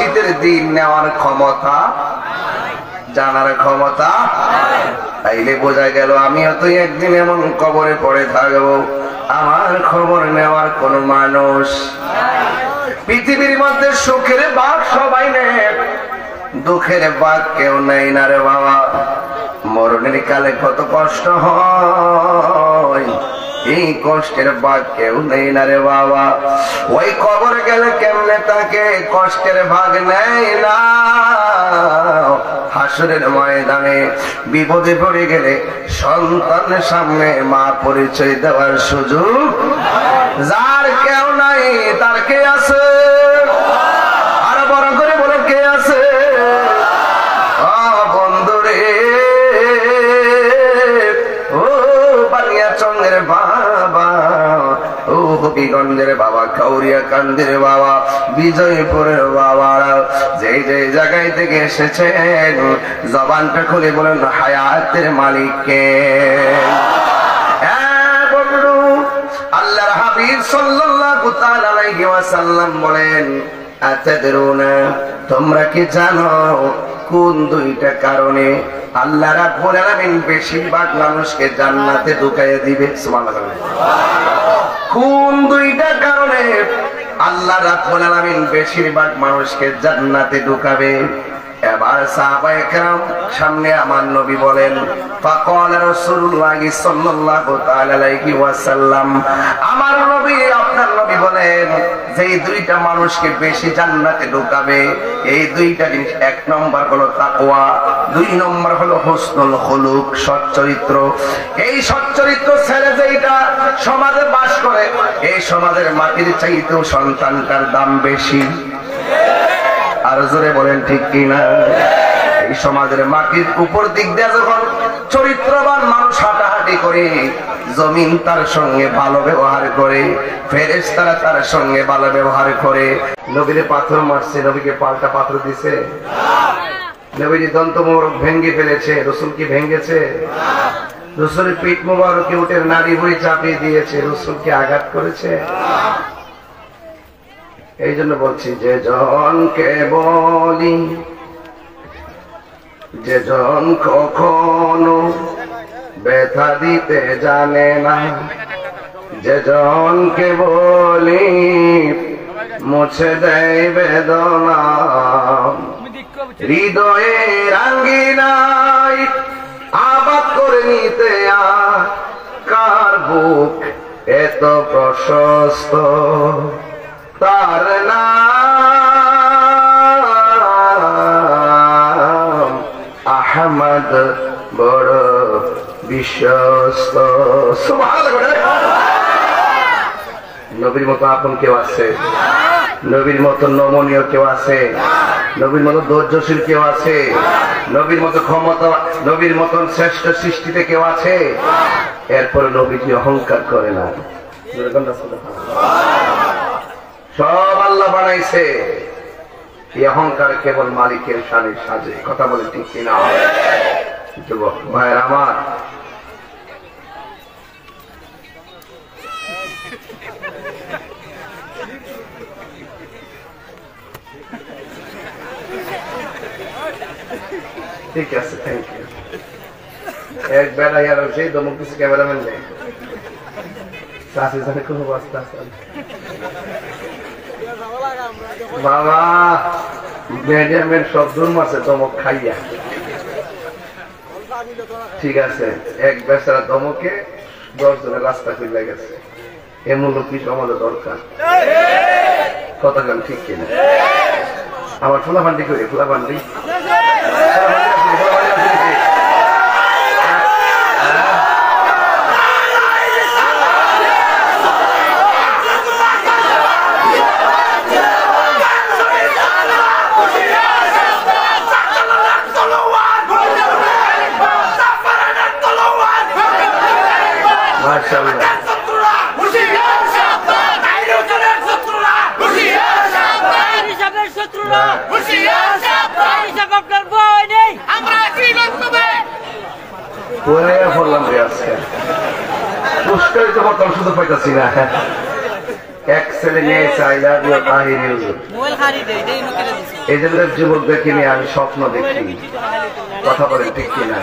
শীতের দিন নেওয়ার ক্ষমতা, জানার ক্ষমতা, তাইলে বোঝা গেল আমিও তো একদিন এমন কবরে পড়ে থাকবো, আমার খবর নেওয়ার কোন মানুষ। পৃথিবীর মধ্যে সুখের ভাগ সবাই নেয়, দুঃখের ভাগ কেউ নেই না রে বাবা। মরণের কালে কত কষ্ট হয়, এই কষ্টের ভাগ কেউ নেই না রে বাবা। ওই কবর গেলে কেমনে তাকে কষ্টের ভাগ নেই না। হাসরের ময়দানে বিপদে পড়ে গেলে সন্তানের সামনে মা পরিচয় দেওয়ার সুযোগ যার কেউ নাই, তার কে আছে? আরো বড় করে বলো, কে আছে? বন্ধুরে, ও বানিয়াচন্দ্রের বাবা, ও হবিগঞ্জের বাবা, কাউরিয়া কান্দের বাবা, বিজয়পুরের বাবা, যে যে জায়গায় থেকে এসেছেন জবানটা খুলে বলেন হায়াতের মালিককে। বন্ধু, আল্লাহর হাবিব সাল্লাল্লাহু তাআলা আলাইহি ওয়াসাল্লাম বলেন, আতাদরুনা, তোমরা কি জানো কোন দুইটা কারণে আল্লাহ রাব্বুল আলামিন বেশিরভাগ মানুষকে জান্নাতে ঢুকাইয়া দিবে? সুবহানাল্লাহ। কোন দুইটা কারণে আল্লাহ রাব্বুল আলামিন বেশিরভাগ মানুষকে জান্নাতে ঢুকাবে? এবার সাহাবায়ে কেরাম সামনে আমার নবী বলেন, ফাকাল রাসূলুল্লাহ সাল্লাল্লাহু তাআলা আলাইহি ওয়াসাল্লাম, আমার নবী, আপনার নবী বলেন যে দুইটা মানুষকে বেশি জান্নাতে ঢুকাবে, এই দুইটা জিনিস, এক নম্বর হলো তাকওয়া, দুই নম্বর হলো হুসনুল খুলুক, সৎ চরিত্র। এই সৎ চরিত্র ছেড়ে যেটা সমাজে বাস করে, এই সমাজের মাটির চাইতেও সন্তানটার দাম বেশি। আর জোরে বলেন ঠিক কিনা? এই সমাজের মাটির উপর দিক দিয়ে যখন চরিত্রবান মানুষ হাঁটাহাঁটি করে, জমিন তার সঙ্গে ভালো ব্যবহার করে, ফেরেশতারা তার সঙ্গে ভালো ব্যবহার করে। নবীরে পাথর মারছে, নবীকে পাল্টা পাথর দিছে? নবীর দন্ত মোবারক ভেঙে ফেলেছে, রসুল কি ভেঙেছে? রসুলের পিঠ মোবারকে উটের নাড়ি ভুঁড়ি চাপিয়ে দিয়েছে, রসুল কি আঘাত করেছে? এই জন্য বলছি, যে জনকে বলি, যে জন কখনো ব্যথা দিতে জানে না, যে জনকে বলি মুছে দেয় বেদনা, হৃদয়ের আঙ্গিনাই আবাদ করে নিতে কার বুক এত প্রশস্ত, তার নাম আহমদ বড় বিশ্বস্ত। নবীর মতো আপন কেউ আছে? নবীর মতো নমনীয় কেউ আছে? নবীর মতো ধৈর্যশীল কেউ আছে? নবীর মতো ক্ষমতা, নবীর মতন শ্রেষ্ঠ সৃষ্টিতে কেউ আছে? এরপরে নবীজি অহংকার করে না। সব আল্লাহ বানাইছে, এই অহংকার কেবল মালিকের শানে সাজে। কথা বলে ঠিক কিনা? ভাইয়ের আমার, ঠিক আছে, থ্যাংক ইউ। এক বেলা আর সেই দমক কিছু ক্যামেরাম্যান নেই, কোনো বস্তা আছে বাবা, বেনিয়ামের সব ধর্ম আছে দমক খাইয়া। ঠিক আছে, এক বেচারা দমকে 10 জনের রাস্তা খুলে গেছে, এমন লোক কি সমাজে দরকার? কথা গান ঠিক কিনা? আমার ফুলাফান্ডি করি, ফুলাফান্ডি শুধু পাইতেছি না, এক ছেলে নিয়ে চাইলা তাহিরি হুজুর এই জন্য যুবকদেরকে নিয়ে আমি স্বপ্ন দেখি। কথা বলেন ঠিক কিনা?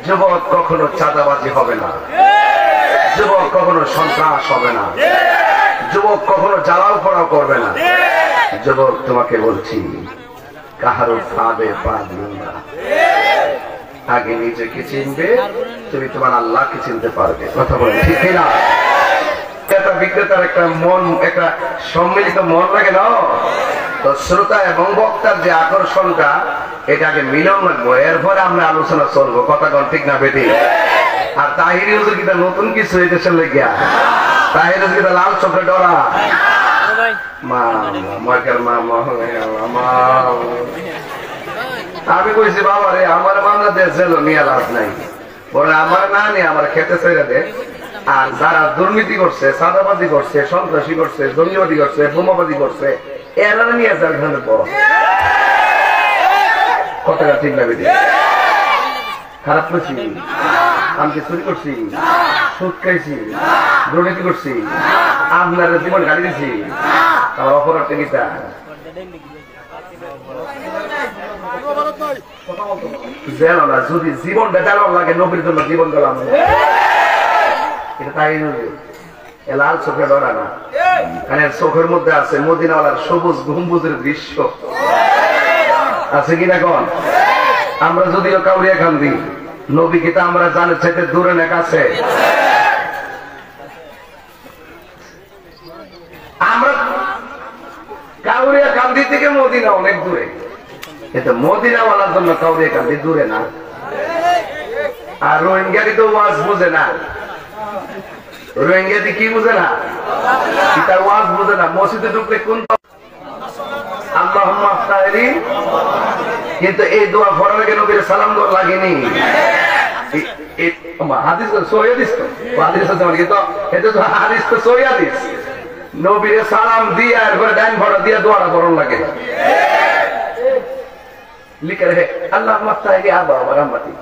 যুবক কখনো চাঁদাবাজি হবে না, যুবক কখনো সন্ত্রাস হবে না, যুবক কখনো জ্বালাও পড়াও করবে না। যুবক তোমাকে বলছি, কাহারো ফাঁদে পা দিও না। আগে নিজেকে চিনবে, তুমি তোমার আল্লাহকে চিনতে পারবে। কথা বলে ঠিক না? একটা বিক্রেতার একটা মন, একটা সম্মিলিত মন লাগে না? তো শ্রোতা এবং বক্তার যে আকর্ষণটা, এটা আগে মিলন লাগবো, এরপরে আমরা আলোচনা চলবো। কথা কন ঠিক না বেটি? আর তাহিরি হুজুর কিটা নতুন কিছু এই দেশের লেগিয়া, তাহিরি হুজুর কিটা লাল চোখে ডরা আমি কইছি বাবা রে, আমার বাংলাদেশ এলো নিয়ে লাভ নাই, বলে আমার না নিয়ে আমার খেতে ছেড়ে দে। আর যারা দুর্নীতি করছে, চাঁদাবাজি করছে, সন্ত্রাসী করছে, জঙ্গিবাদী করছে, বোমাবাদী করছে, এরা নিয়ে যাবে পর। কথাটা ঠিক না বেটি? খারাপ করছি? আমি কি চুরি করছি, সুদ খাইছি, দুর্নীতি করছি, আপনার জীবন গাড়ি দিছি, আমার অপরাধটা কিটা? যেন না, যদি জীবনটা জ্বালানো লাগে, নবীর জন্য জীবন জ্বালানো, এটা তাই নবী। লাল চোখে ডরা না, কারণ চোখের মধ্যে আছে মদিনাওয়ালার সবুজ গম্বুজের দৃশ্য আছে কিনা কোন? আমরা যদিও কাউরিয়া কান্দি, নবীকে তো আমরা জানে চাইতে দূরে না কাছে। আমরা কাউরিয়া কান্দি থেকে মদিনা অনেক দূরে, কিন্তু মদিনাওয়ালার জন্য কাউরিয়া কান্দি দূরে না। আর রোহিঙ্গারি তো ওয়াজ বুঝে না, রোহিঙ্গাদি কি বুঝে না, তার ওয়াজ বুঝে না। মসজিদে ঢুকলে কোন আল্লাহুম্মা আফতাহলি, কিন্তু এই দোয়া পড়ার আগে নবীর সালাম দেওয়া লাগেনি। হাদিস সহিহ হাদিস তো, হাদিস আছে মানে তো, এটা তো হাদিস তো সহিহ হাদিস। নবীর সালাম দিয়ে এরপরে ডান ভরা দিয়ে দোয়াটা পড়ন লাগে। লিখে রেখে আল্লাহুম্মা আফতাহলি আবা ওয়া রাহমাতি।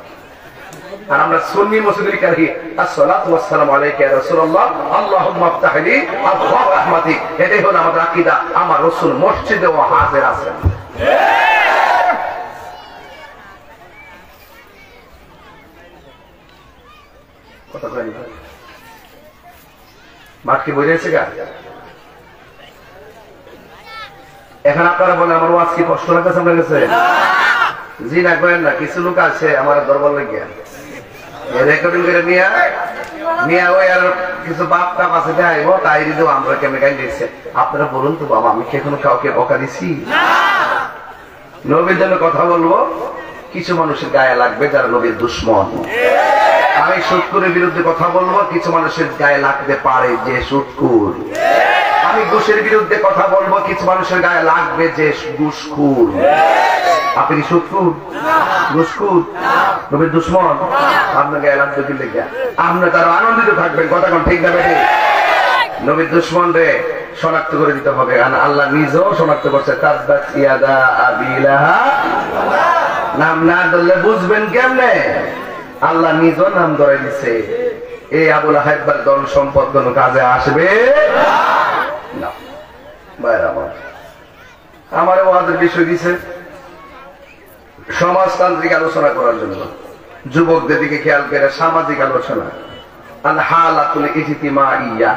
আর আমরা সুন্নি মসজিদে লিখে রাখি আসসালাতু ওয়াসসালামু আলাইকা ইয়া রাসূলুল্লাহ আল্লাহুম্মা আফতাহলি আবওয়াব রাহমাতিক। এটাই হলো আমাদের আকীদা। আমার রাসূল মসজিদে ও হাজির আছেন। কথা কই না? বাকি বুঝেছে গা? এখন আপনারা বলেন আমার ওয়াজ কি কষ্ট লাগছে আপনার কাছে? জি না করেন না। কিছু লোক আছে আমার দরবার লাগিয়া রেকর্ডিং করে নিয়ে ওই আর কিছু বাপ টাপ আছে যাইব, তাই দিও আমরা কেমন গাই দিচ্ছে। আপনারা বলুন তো বাবা, আমি কি এখনো কাউকে বকা দিছি? নবীর জন্য কথা বলবো, কিছু মানুষের গায়ে লাগবে যারা নবীর দুশ্মন। আমি সুদকুরের বিরুদ্ধে কথা বলবো, কিছু মানুষের গায়ে লাগতে পারে যে সুদকুর। আমি ঘুষের বিরুদ্ধে কথা বলবো, কিছু মানুষের গায়ে লাগবে যে ঘুষখোর। আপনি কি সুদকুর, ঘুষখোর, নবীর দুশ্মন? আপনার গায়ে লাগবে কি লেগে? আপনি তারা আনন্দিত থাকবেন। কথা কোন ঠিক না বেশি? নবীর দুশ্মন রে শনাক্ত করে দিতে হবে। আল্লাহ নিজেও শনাক্ত করছে, তাব্বাত ইয়াদা আবি লাহাব। নাম না ধরলে বুঝবেন কেমনে? আল্লাহ নিজেও নাম ধরে দিচ্ছে। এই আবু লাহাবের ধন সম্পদ কোন কাজে আসবে না। ভাইরা আমার ওয়াজের বিষয় দিছে সমাজতান্ত্রিক আলোচনা করার জন্য। যুবকদের দিকে খেয়াল করে সামাজিক আলোচনা। আল হালাতুল ইজতিমাইয়া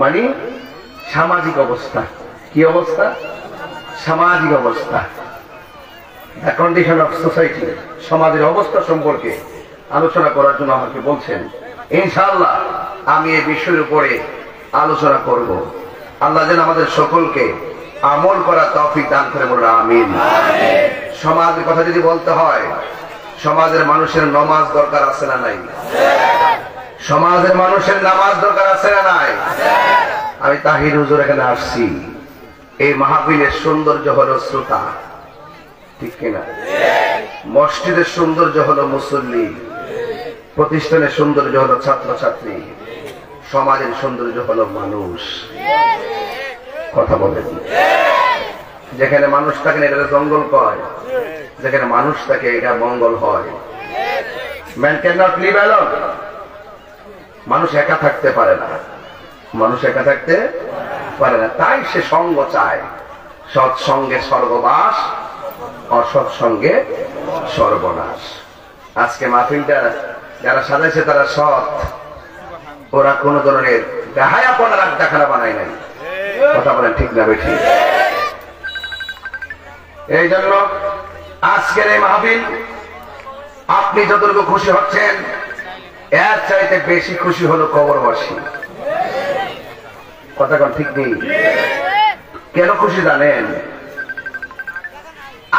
মানে সামাজিক অবস্থা। কি অবস্থা? সামাজিক অবস্থা। দ্য কন্ডিশন অফ সোসাইটি, সমাজের অবস্থা সম্পর্কে আলোচনা করার জন্য আমাকে বলছেন। ইনশাআল্লাহ আমি এই বিষয়ের উপরে আলোচনা করব। আল্লাহ যেন আমাদের সকলকে আমল করার তৌফিক দান করে বলুন আমিন। সমাজের কথা যদি বলতে হয়, সমাজের মানুষের নামাজ দরকার আছে না নাই? সমাজের মানুষের নামাজ দরকার আছে না নাই? আমি তাহির হুজুর এখানে আসছি, এই মাহফিলের সৌন্দর্য হলো শ্রোতা, ঠিক কিনা? মসজিদের সৌন্দর্য হলো মুসল্লি, প্রতিষ্ঠানের সৌন্দর্য হলো ছাত্রছাত্রী, সমাজের সৌন্দর্য হলো মানুষ। কথা বলেন। যেখানে মানুষ থাকেন এটা জঙ্গল কয়, যেখানে মানুষ থাকে এটা মঙ্গল হয়। Man can not live alone. মানুষ একা থাকতে পারে না, মানুষ একা থাকতে পারে না, তাই সে সঙ্গ চায়। সৎসঙ্গে স্বর্গবাস, অসৎসঙ্গে সর্বনাশ। আজকে মাহফিলটা যারা সাজাইছে তারা সৎ, ওরা কোন ধরনের গাহায়াপনার আড্ডাখানা বানায় নাই। কথা বলেন ঠিক না বেঠিক? এই জন্য আজকের এই মাহফিল আপনি যতটুকু খুশি হচ্ছেন, এর চাইতে বেশি খুশি হলো কবরবাসী। কথা কোন ঠিক নেই? কেন খুশি জানেন?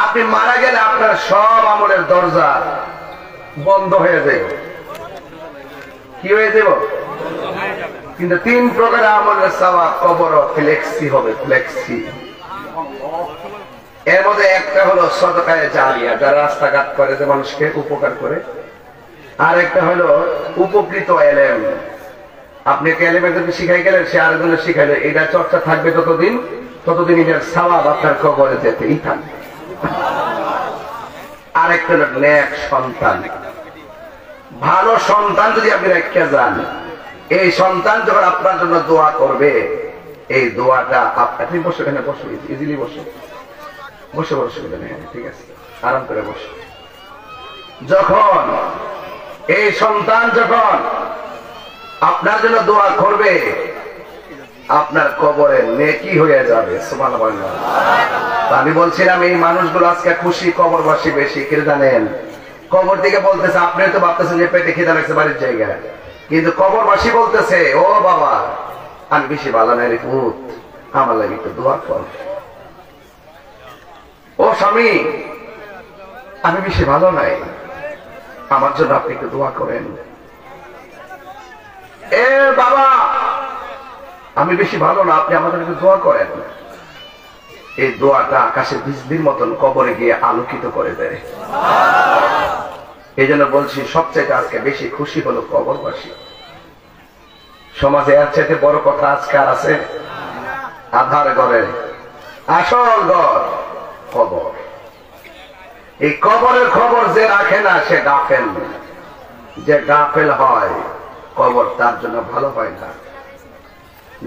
আপনি মারা গেলে আপনার সব আমলের দরজা বন্ধ হয়ে যাবে। কি হয়ে যাব? কিন্তু 3 প্রকার আমলের সওয়াব কবর ফ্লেক্সি হবে, ফ্লেক্সি। এর মধ্যে একটা হলো সদকায়ে জারিয়া, যারা রাস্তাঘাট করে, যে মানুষকে উপকার করে। আর একটা হলো উপকৃত এলেম। আপনি এলেম একজনকে শিখাই গেলেন, সে আরেকজনের শিখাইলে, এটা চর্চা থাকবে ততদিন এটার সওয়াব আপনার কবরে যেতেই থাকবে। আরেকটা হলো নেক সন্তান। ভালো সন্তান যদি আপনি রেখে যান, এই সন্তান যখন আপনার জন্য দোয়া করবে, এই দোয়াটা আপনি বসে, এখানে বসে, ইজিলি বসে বসে বসে, ঠিক আছে, আরাম করে বসে। যখন এই সন্তান যখন আপনার জন্য দোয়া করবে, আপনার কবরে নেকি হয়ে যাবে। সুবহানাল্লাহ। আমি বলছিলাম এই মানুষগুলো আজকে খুশি, কবরবাসী বেশি। কে জানেন? কবর থেকে বলতেছে, আপনি তো ভাবতেছেন যে পেটে খিদা লাগছে বাড়ির জায়গায়, কিন্তু কবরবাসী বলতেছে, ও বাবা আমি বেশি ভালো নাই রে পুত, আমার লাগে একটু দোয়া কর। ও স্বামী আমি বেশি ভালো নাই, আমার জন্য আপনি একটু দোয়া করেন। এ বাবা আমি বেশি ভালো না, আপনি আমাদের একটু দোয়া করেন। এই দোয়াটা আকাশে বিজলির মতন কবরে গিয়ে আলোকিত করে দেয়। এই জন্য বলছি সবচেয়ে আজকে বেশি খুশি হলো কবরবাসী। সমাজে এর চাইতে বড় কথা আজকে আর আছে? আধার ঘরে আসল ঘর কবর। এই কবরের খবর যে রাখে না সে গাফেল। যে গাফেল হয় কবর তার জন্য ভালো হয় না।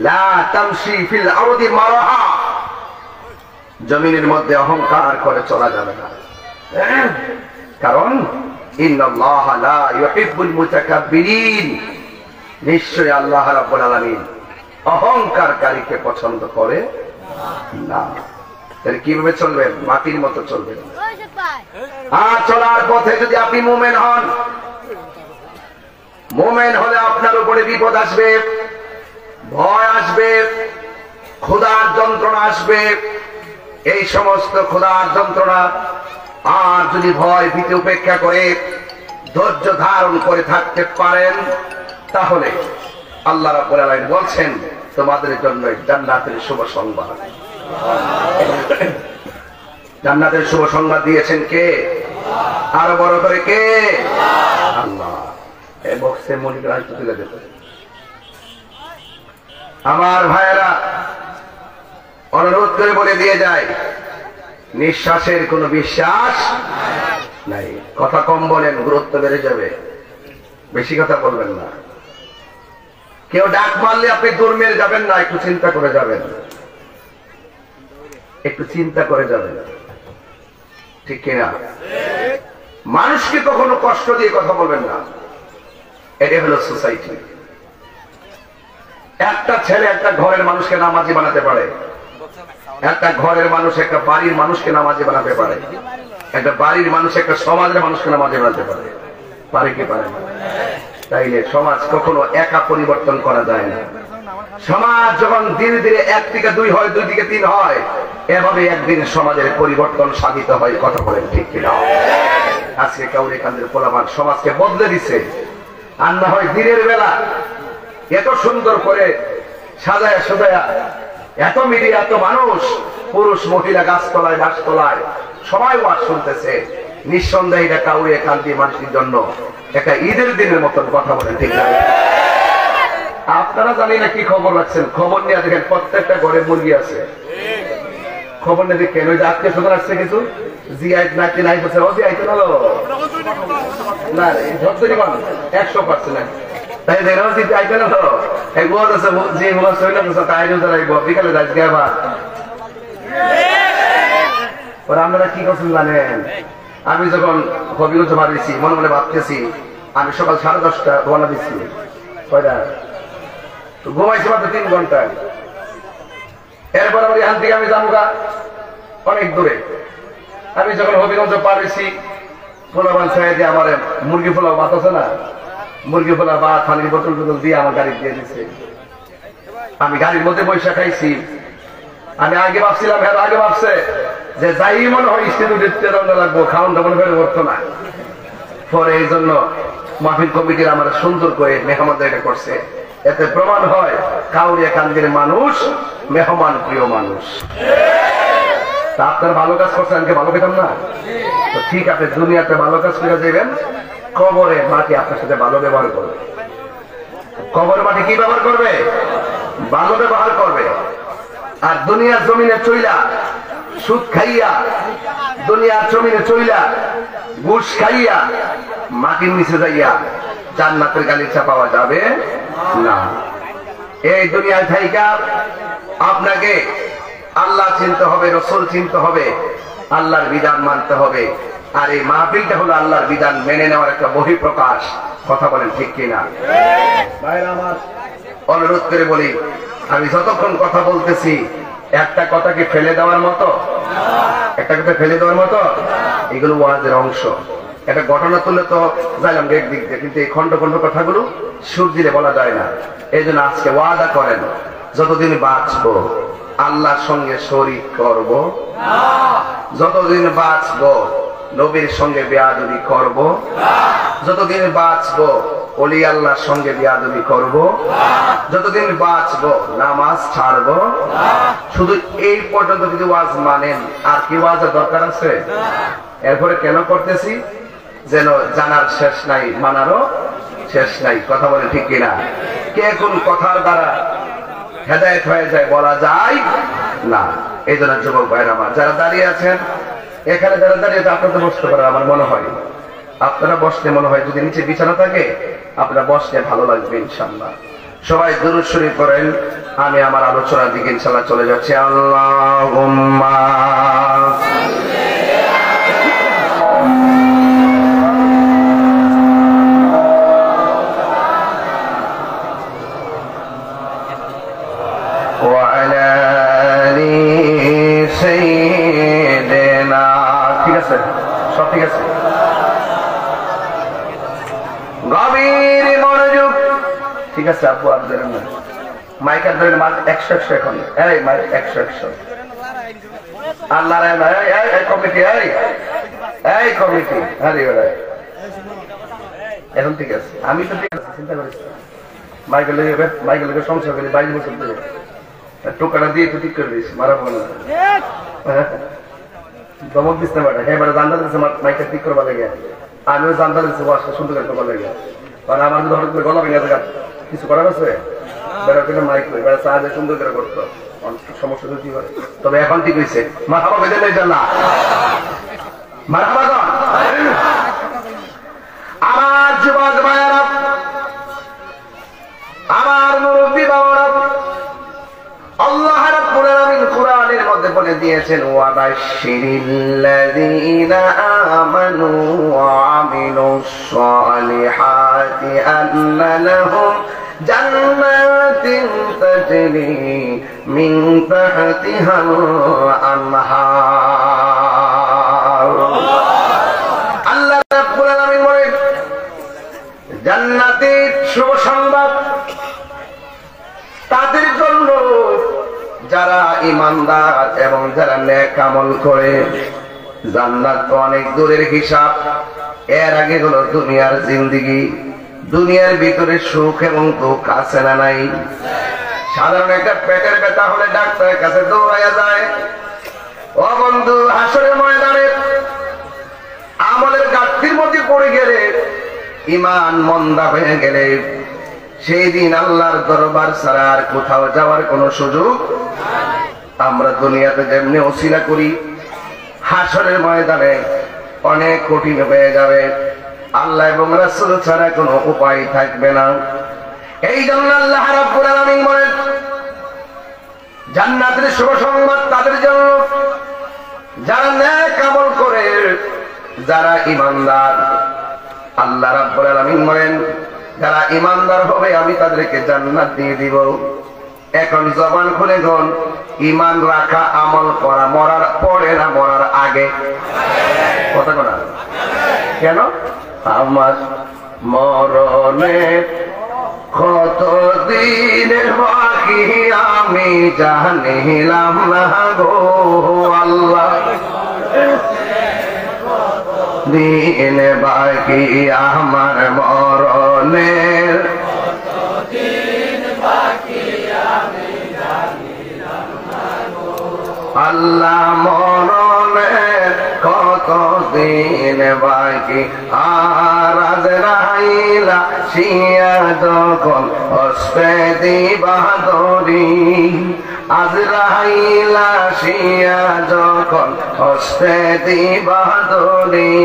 লা তামশি ফিল আরদি মারাহা, জমিনের মধ্যে অহংকার করে চলা যাবে না। কারণ ইন্নাল্লাহা লা ইউহিব্বুল মুতাকাব্বিরিন, নিশ্চয়ই আল্লাহ রাব্বুল আলামিন অহংকারকারীকে পছন্দ করে না। তাহলে কিভাবে চলবেন? মাটির মতো চলবেন। আর চলার পথে যদি আপনি মুমিন হন, মুমিন হলে আপনার উপরে বিপদ আসবে, ভয় আসবে, ক্ষুধার যন্ত্রণা আসবে। এই সমস্ত ক্ষুধার যন্ত্রণা আর যদি ভয় ভীতি উপেক্ষা করে ধৈর্য ধারণ করে থাকতে পারেন, তাহলে আল্লাহ রাব্বুল আলামিন বলছেন তোমাদের জন্য জান্নাতের শুভ সংবাদ। জান্নাতের শুভ সংবাদ দিয়েছেন কে? আরো বড় করে কে? আল্লাহ। এই বক্সে মনিকে রাজত্ব তুলে দিত। আমার ভাইয়েরা অনুরোধ করে বলে দিয়ে যায়, নিঃশ্বাসের কোনো বিশ্বাস নাই। কথা কম বলেন, গুরুত্ব বেড়ে যাবে। বেশি কথা বলবেন না। কেউ ডাক মারলে আপনি দূর মেরে যাবেন না, একটু চিন্তা করে যাবেন, একটু চিন্তা করে যাবেন, ঠিক কিনা? মানুষকে কখনো কষ্ট দিয়ে কথা বলবেন না। এটা হলো সোসাইটি। একটা ছেলে একটা ঘরের মানুষকে নামাজি বানাতে পারে, একটা ঘরের মানুষ একটা বাড়ির মানুষকে নামাজি বানাতে পারে, একটা বাড়ির মানুষ একটা সমাজের মানুষকে নামাজি বানাতে পারে। পারে কি পারে না? তাইলে সমাজ কখনো একা পরিবর্তন করা যায় না। সমাজ যখন ধীরে ধীরে 1 থেকে 2 হয়, 2 থেকে 3 হয়, এভাবে একদিন সমাজের পরিবর্তন সাধিত হয়। কথা বলেন ঠিক কিনা? আজকে কাউরে কান্দের পোলাপান সমাজকে বদলে দিছে। আর না হয় দিনের বেলা এত সুন্দর করে সাজায় সাজায়া, এত মিডিয়া, এত মানুষ, পুরুষ মহিলা, গাছতলায় গাছতলায় সবাই ওয়াজ শুনতেছে। নিঃসন্দেহে এটা কাউরে কান্দি মানুষের জন্য একটা ঈদের দিনের মতন। কথা বলেন ঠিক না? আপনারা জানি না কি খবর রাখছেন, খবর নিয়ে দেখেন প্রত্যেকটা ঘরে মুরগি আছে। খবর নিয়ে দেখেন ওই যে আজকে শুধু আসছে কিছু জিআই নাকি নাই বলছে, ও জিআই তো ভালো না, 100% তাই দেখো জিআই তো এক বল আছে যে বল সইনা তো তাই না যাইব বিকালে যাই গেবা পরে আমরা কি করছেন জানেন আমি যখন হবিগঞ্জ মারিছি মনে মনে ভাবতেছি আমি সকাল 10:30 রওনা দিচ্ছি কয়টা তো ঘুমাইছি মাত্র 3 ঘন্টা এরপর আমার এখান থেকে আমি যাবো অনেক দূরে আমি যখন হবিগঞ্জ পারিছি পোলাবান ছাই দিয়ে আমার মুরগি পোলাও ভাত আছে না মুরগি পোলাও ভাত পানির বোতল টোতল দিয়ে আমার গাড়ি দিয়ে দিচ্ছে আমি গাড়ির মধ্যে পয়সা খাইছি আমি আগে ভাবছিলাম হ্যাঁ আগে ভাবছে যে যাই মনে হয় ইনস্টিটিউটে রওনা লাগবো খাওয়ানটা মনে করে করতো না পরে এই জন্য মাহফিল কমিটির আমার সুন্দর করে মেহমানদারিটা করছে এতে প্রমাণ হয় কাউরিয়া কান্দির মানুষ মেহমান প্রিয় মানুষ তা আপনার ভালো কাজ করছেন আমাকে ভালো পেতাম না তো ঠিক আছে দুনিয়াতে ভালো কাজ করে যাবেন কবরে মাটি আপনার সাথে ভালো ব্যবহার করবে কবরে মাটি কি ব্যবহার করবে ভালো ব্যবহার করবে আর দুনিয়ার জমিনে চইলা সুদ খাইয়া দুনিয়ার জমিনে চইলা ঘুষ খাইয়া মাটির নিচে যাইয়া জান্নাতের গালিচা পাওয়া যাবে না এই দুনিয়ায় থাইকা আপনাকে আল্লাহ চিনতে হবে রসুল চিনতে হবে আল্লাহর বিধান মানতে হবে আর এই মাহফিলটা হলো আল্লাহর বিধান মেনে নেওয়ার একটা বহিঃপ্রকাশ কথা বলেন ঠিক কিনা ভাইরা আমার অনুরোধ করে বলি আমি যতক্ষণ কথা বলতেছি একটা কথাকে ফেলে দেওয়ার মতো একটা কথা ফেলে দেওয়ার মতো এগুলো ওয়াজের অংশ একটা ঘটনা তুলে তো যাইলাম এক দিক দিয়ে কিন্তু এই খন্ড খন্ড কথাগুলো সুর দিলে বলা যায় না এই জন্য আজকে ওয়াদা করেন যতদিন বাঁচবো আল্লাহর সঙ্গে শরীক করব যতদিন বাঁচবো নবীর সঙ্গে বেয়াদবি করব যতদিন বাঁচবো ওলি আল্লাহর সঙ্গে বেয়াদবি করব যতদিন বাঁচবো নামাজ ছাড়বো শুধু এই পর্যন্ত যদি ওয়াজ মানেন আর কি ওয়াজের দরকার আছে এরপরে কেন করতেছি যেন জানার শেষ নাই মানারও শেষ নাই কথা বলে ঠিক কিনা কে কোন কথার দ্বারা হেদায়েত হয়ে যায় বলা যায় না এই জন্য যুবক ভাইরা আমার যারা দাঁড়িয়ে আছেন এখানে যারা দাঁড়িয়ে আপনাদের বসতে পারেন আমার মনে হয় আপনারা বসতে মনে হয় যদি নিচে বিছানা থাকে আপনারা বসতে ভালো লাগবে ইনশাআল্লাহ সবাই দুরূদ শরীফ পড়েন আমি আমার আলোচনার দিকে ইনশাআল্লাহ চলে যাচ্ছি আল্লাহুম্মা ঠিক আছে সব ঠিক আছে গভীর মনোযোগ ঠিক আছে আপু আপনাদের মাইকার ধরেন মাইক 100 এখন এই মাইক 100 আল্লাহ এই কমিটি এই কমিটি আরে ওরা এখন ঠিক আছে আমি তো ঠিক আছে চিন্তা করিস মাইকেল লেগে সংসার করি 22 বছর ধরে টোকাটা দিয়ে তো ঠিক করে দিস মারা বল দমক দিস না বেটা হ্যাঁ বেটা জানতে দিচ্ছে মাইকটা ঠিক করবা লেগে আমিও জানতে দিচ্ছি ওয়াশটা সুন্দর করে করবা লেগে কারণ আমার যদি হঠাৎ করে গলা ভেঙে থাকা কিছু করার আছে বেটা কিন্তু মাইক করি বেটা সাহায্যে সুন্দর করে করতো সমস্যা যদি হয় তবে এখন ঠিক হয়েছে মাথাবা বেঁধে নেই জানা মাথাবা আমার যুবক ভাইয়েরা আমার মুরব্বী বাবারা আল্লাহ রাব্বুল আলামিন কোরআনের মধ্যে বলে দিয়েছেন ওয়া বাশশিরিল্লাযীনা আমানু ওয়া আমিলুস সালিহাতি আন্না লাহুম জান্নাতিন তাজরি মিন তাহতিহাল আনহার আল্লাহ রাব্বুল আলামিন বলেন জান্নাতের শুভ সংবাদ তাদের জন্য যারা ঈমানদার এবং যারা নেক আমল করে জান্নাত তো অনেক দূরের হিসাব এর আগে হলো দুনিয়ার জিন্দেগি দুনিয়ার ভিতরে সুখ এবং দুঃখ আছে না নাই সাধারণ একটা পেটের ব্যথা হলে ডাক্তারের কাছে দৌড়াইয়া যায় ও বন্ধু হাসরের ময়দানে আমলের ঘাটতির মধ্যে পড়ে গেলে ঈমান মন্দা হয়ে গেলে সেই দিন আল্লাহর দরবার ছাড়া আর কোথাও যাওয়ার কোনো সুযোগ আমরা দুনিয়াতে যেমনি ওসিলা করি হাসরের ময়দানে অনেক কঠিন হয়ে যাবে আল্লাহ এবং রাসূল ছাড়া কোনো উপায় থাকবে না এই জন্য আল্লাহ রাব্বুল আলামিন বলেন জান্নাতের শুভ সংবাদ তাদের জন্য যারা নেক আমল করে, যারা ঈমানদার। আল্লাহ রাব্বুল আলামিন বলেন যারা ঈমানদার হবে আমি তাদেরকে জান্নাত দিয়ে দিব। এখন জবান খুলে গন, ঈমান রাখা আমল করা মরার পরে না মরার আগে? কথা বলা কেন? আমার মরণে কত দিন বাকি আমি জানিলাম না গো আল্লাহ, দিন বাকি আমার মরণের, আল্লাহ মরণের কত দিন বাকি। আর আজরাইলা শিয়া যখন হস্তে দিবা দড়ি, আজরাইলা শিয়া যখন হস্তে দিবা দড়ি,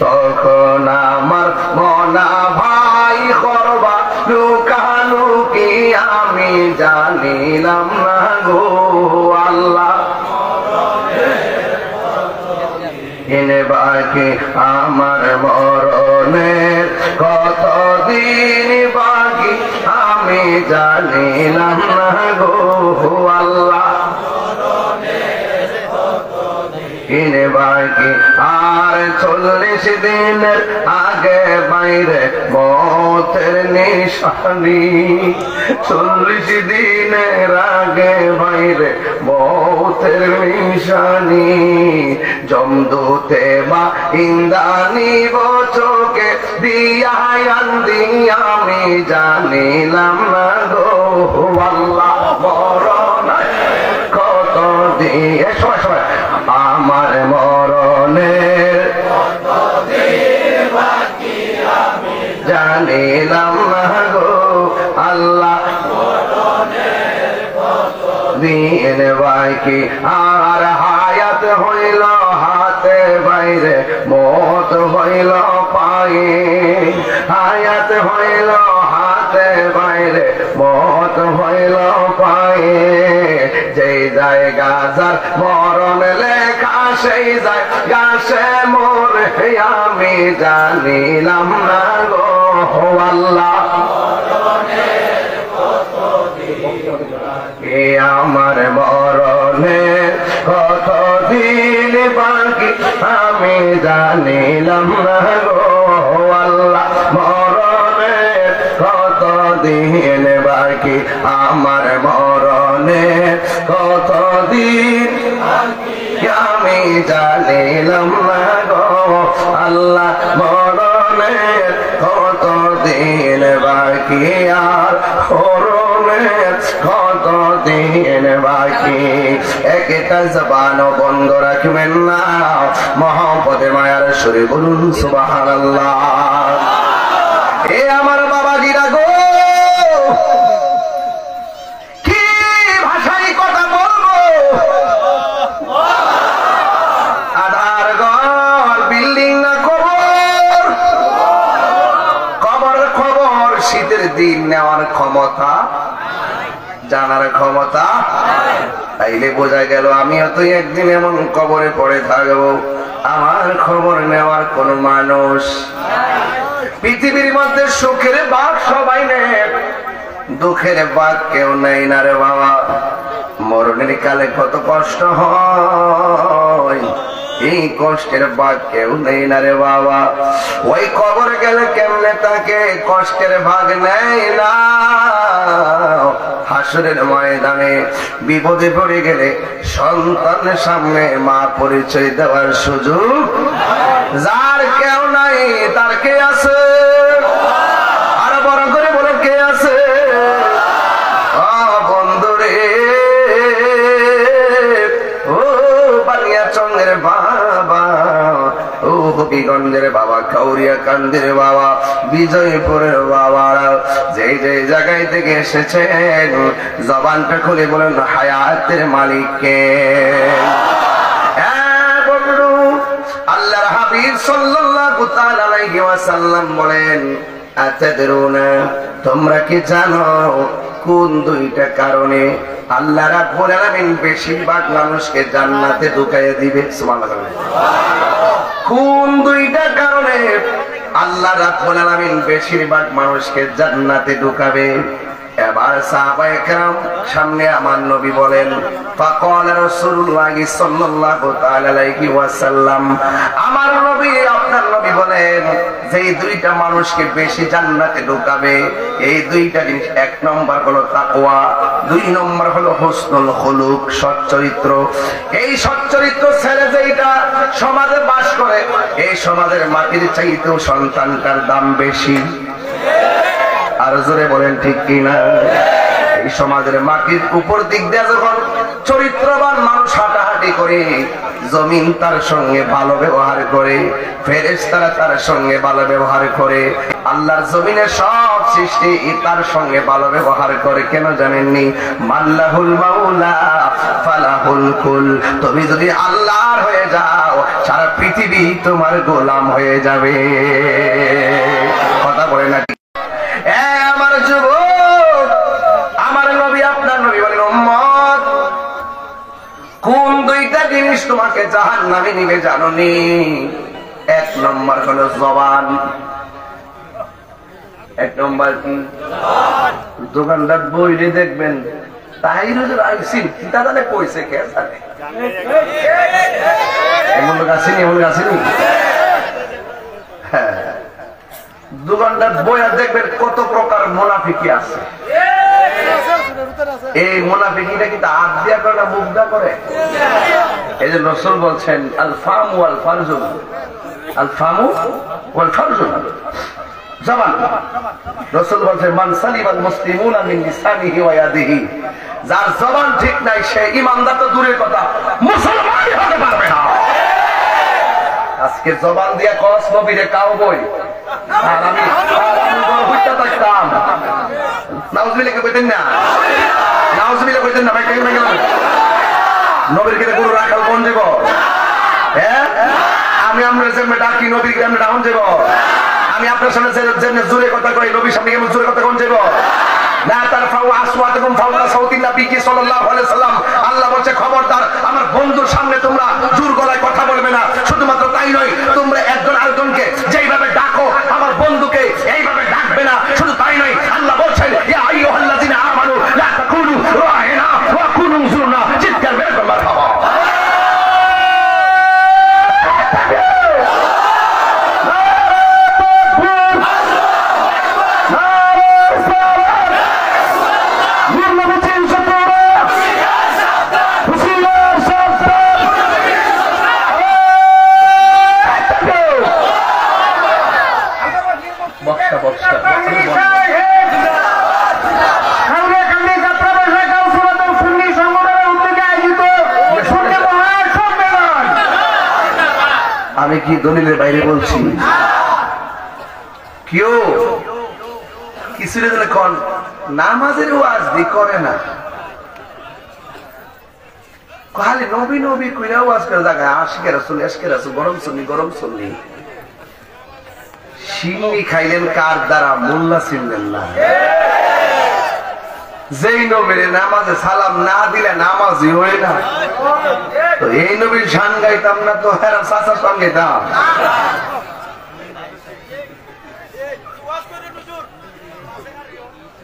তখন আমার মনা ভাই করবা লুকালুকি আমি জানিলাম না গো আল্লাহ, এনে বাকি আমার মরণের কত দিন বাকি আমি জানিলাম না গো আল্লাহ, এনে বাকি আর 40 দিনের আগে বাইরে মতের নিশানি, 40 দিনের আগে বাইরে মতের নিশানি, জমদূতে বা ইন্দানি বচকে দিয়ায়ান্দি আমি জানিলাম না গো আল্লাহ, মরণ কত দিয়ে সবাই সবাই আমার মরণের জানিলাম না গো আল্লাহ, দিন বাকি আর হায়াত হইল হাতে বাইরে মত হইল পায়ে, হায়াত হইল হাতে বাইরে মত হইল পায়ে, যেই জায়গা যার মরণ লেখা সেই জায়গা সে মোরে আমি জানিলাম না গো আল্লাহ, আমার মরণের কত দিন বাকি আমি জানিলাম না গো আল্লাহ, মরণের কত দিন বাকি আমার মরণের কত দিন আমি জানিলাম না গো আল্লাহ, মরণের কত দিন বাকি আর মরণের কত দিন বাকি। একটা জবান বন্ধ রাখবেন না, মহব্বতে মায়ার সুরে বলুন সুবহানাল্লাহ। এ আমার বাবাজিরা গো, কি ভাষায় কথা বলবো, আধার ঘর বিল্ডিং না কবর, কবর খবর শীতের দিন নেওয়ার ক্ষমতা জানার ক্ষমতা, তাইলে বোঝা গেল আমিও তো একদিন এমন কবরে পড়ে থাকবো, আমার খবর নেওয়ার কোন মানুষ। পৃথিবীর মধ্যে সুখের ভাগ সবাই নেয়, দুঃখের ভাগ কেউ নেই না রে বাবা। মরণের কালে কত কষ্ট হয়, এই কষ্টের ভাগ কেউ নেই না রে বাবা। ওই কবর গেলে কেমনে তাকে কষ্টের ভাগ নেই না। হাসরের ময়দানে বিপদে পড়ে গেলে সন্তানের সামনে মা পরিচয় দেওয়ার সুযোগ যার কেউ নাই, তার কে আছে? আর বড় করে বলে কে আছে? বন্ধুরে, ও বানিয়াচন্দ্রের বাবা, ও হবিগঞ্জের বাবা, কাউরিয়া কান্দের বাবা, বিজয়পুরের বাবা, যে যে জায়গায় থেকে এসেছেন জবানটা খুলে বলেন হায়াতের মালিককে। বন্ধু, আল্লাহর হাবিব সাল্লাল্লাহু তাআলা আলাইহি ওয়াসাল্লাম বলেন আতাদরুনা, তোমরা কি জানো কোন দুইটা কারণে আল্লাহ রাব্বুল আলামিন বেশিরভাগ মানুষকে জান্নাতে ঢুকাইয়া দিবে? সুবহানাল্লাহ। কোন দুইটা কারণে আল্লাহ রাব্বুল আলামিন বেশিরভাগ মানুষকে জান্নাতে ঢুকাবে? এবার সাহাবায়ে কেরাম সামনে আমার নবী বলেন, ফাকাল রাসূলুল্লাহ সাল্লাল্লাহু তাআলা আলাইহি ওয়াসাল্লাম, আমার নবী আপনার নবী বলেন যে দুইটা মানুষকে বেশি জান্নাতে ঢোকাবে এই দুইটা জিনিস, এক নম্বর হলো তাকওয়া, দুই নম্বর হলো হুসনুল খুলুক, সৎ চরিত্র। এই সৎ চরিত্র ছেলে যেটা সমাজে বাস করে এই সমাজের মাটির চাইতেও সন্তানটার দাম বেশি। আর জোরে বলেন ঠিক কিনা? এই সমাজের মাটির উপর দিক দিয়ে যখন চরিত্রবান মানুষ হাঁটাহাঁটি করে, জমিন তার সঙ্গে ভালো ব্যবহার করে, ফেরেশতারা তার সঙ্গে ভালো ব্যবহার করে, আল্লাহর জমিনের সব সৃষ্টি তার সঙ্গে ভালো ব্যবহার করে। কেন জানেননি? মাল্লাহুল মাওলা ফালাহুল কুল। তুমি যদি আল্লাহর হয়ে যাও সারা পৃথিবী তোমার গোলাম হয়ে যাবে। কথা বলে না? আমার যুবক, আমার নবী আপনার নবী বলেন, উম্মত কোন দুইটা জিনিস তোমাকে জাহান্নামে নিবে জানোনি? এক নম্বর হলো জবান। এক নম্বর কি? দোকানদার বইলে দেখবেন তাই আইসি কিতা জানে কইছে, কে জানে? এমন লোক আসেনি? এমন লোক আসেনি? হ্যাঁ, দোকানদার বইয়া দেখবেন কত প্রকার মুনাফিকি আছে। এই মুনাফিকিটা কিন্তু হাত দিয়া করে না, মুখ দিয়া করে। এই যে রাসূল বলছেন আল ফামু ওয়াল ফারজু, আল ফামু ওয়াল ফারজু, জবান। রাসূল বলছেন মান সালিমাল মুসলিমুনা মিন লিসানিহি ওয়া ইয়াদিহি, যার জবান ঠিক নাই সে ঈমানদার তো দূরের কথা মুসলমানই হতে পারবে না। আজকে জবান দিয়া কস নবীরে কাও বই, আর আমি হইতা থাকতাম। নাউজুবিল্লাহ কইতেন না? নাউজুবিল্লাহ কইতেন না? ভাই কেন গেল? নবীর কিনে গুরু রাখাল কোন যাব? হ্যাঁ, আমি আমরা যে ডাকি নবীর কিনে ডাউন যাব? আমি আপনার সামনে যে জোরে কথা কই নবীর সামনে কেমন জোরে কথা কোন যাব? না তারফাউ আসওয়াতাকুম ফাওকা সাউতিন নবী সাল্লাল্লাহু আলাইহি সাল্লাম, আল্লাহ বলছে খবরদার আমার বন্ধুর সামনে তোমরা জোর গলায় কথা বলবে না। শুধুমাত্র তাই নয়, তোমরা একজন আরেকজনকে যেইভাবে ডাকো আমার বন্ধুকে এইভাবে ডাকবে না। শুধু তাই নয়, আল্লাহ বলছেন ইয়া আইয়ুহাল্লাযিনা আমানু লা তাকুলু রা'িনা ওয়া কুনু যুরনা, চিৎকার বের করে মারহাবা। আমি কি দলিলের বাইরে বলছি? কেউ কিছু নামাজের ওয়াজ দি করে না, খালি নবী নবী কইরা ওয়াজ করে জায়গায় আশিকে রাসূল আশিকে রাসূল গরম সুন্নি গরম সুন্নি। সিন্নি খাইলেন কার দ্বারা? মোল্লা চিনলেন না। যেই নবীর নামাজে সালাম না দিলে নামাজই হয় না। তো এই নবীর শান গাইতাম না তো হেরা চাচার শান গাইতাম।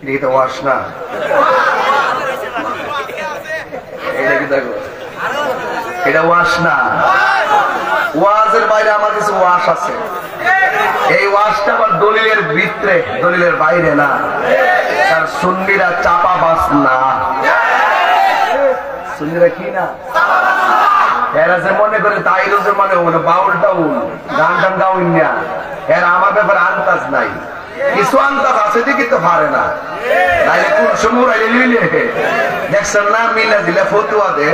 এটা তো ওয়াজ না, এটা কি দেখো, এটা ওয়াজ না। ওয়াজের বাইরে আমার কিছু ওয়াজ আছে। এই ওয়াজটা আবার দলিলের ভিতরে, দলিলের বাইরে না। তার সুন্নিরা চাপা বাস না, সুন্নিরা কি না, এরা যে মনে করে তাই যে মনে মানে বাউল টাউল গান টান গাউন না, এরা আমার ব্যাপারে আন্দাজ নাই। কিছু আন্দাজ আছে দেখি তো পারে না। তাইলে কোন সময় উড়াইলে লিলে দেখছেন না, মিলা দিলে ফতুয়া দে,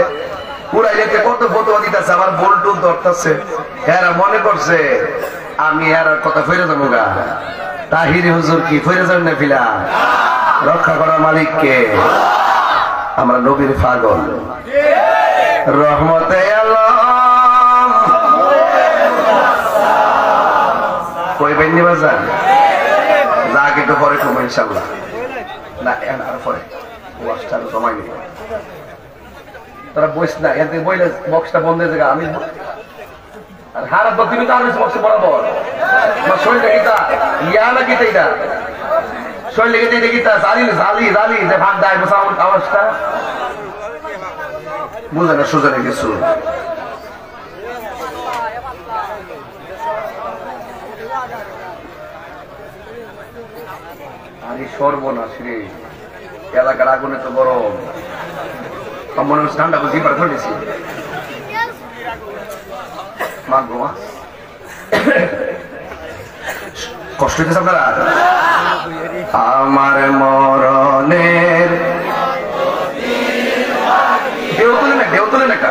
উড়াইলে কত ফতুয়া দিতেছে, আবার বোল টুল ধরতেছে। এরা মনে করছে আমি আর কথা ফিরে যাবো গা। তাহিরি হুজুর কি ফিরে যাবেন না? ফিলা রক্ষা করার মালিক কে? আমরা নবীর পাগল। রহমতে আলম কই বেন্নি বাজার যাক একটু পরে কমে ইনশাল্লাহ না আর পরে ওয়াশটা জমাই নেই তারা বইস না এতে বইলে বক্সটা বন্ধ হয়ে যায় আমি আর হারাত তুমি তো আনিস বক্সে বরাবর আমার শরীরটা গীতা ইয়া না গীতা এটা শরীরে গীতা গীতা জালি জালি জালি যে ভাগ দেয় আওয়াজটা বুঝে না সুজনে কিছু আরে সর্বনাশ রে এলাকার আগুনে তো গরম মনে হচ্ছে ঠান্ডা বুঝি পার ধরেছি কষ্ট হইতেছে আপনারা আমার মরণের ঢেউ তুলেন একটা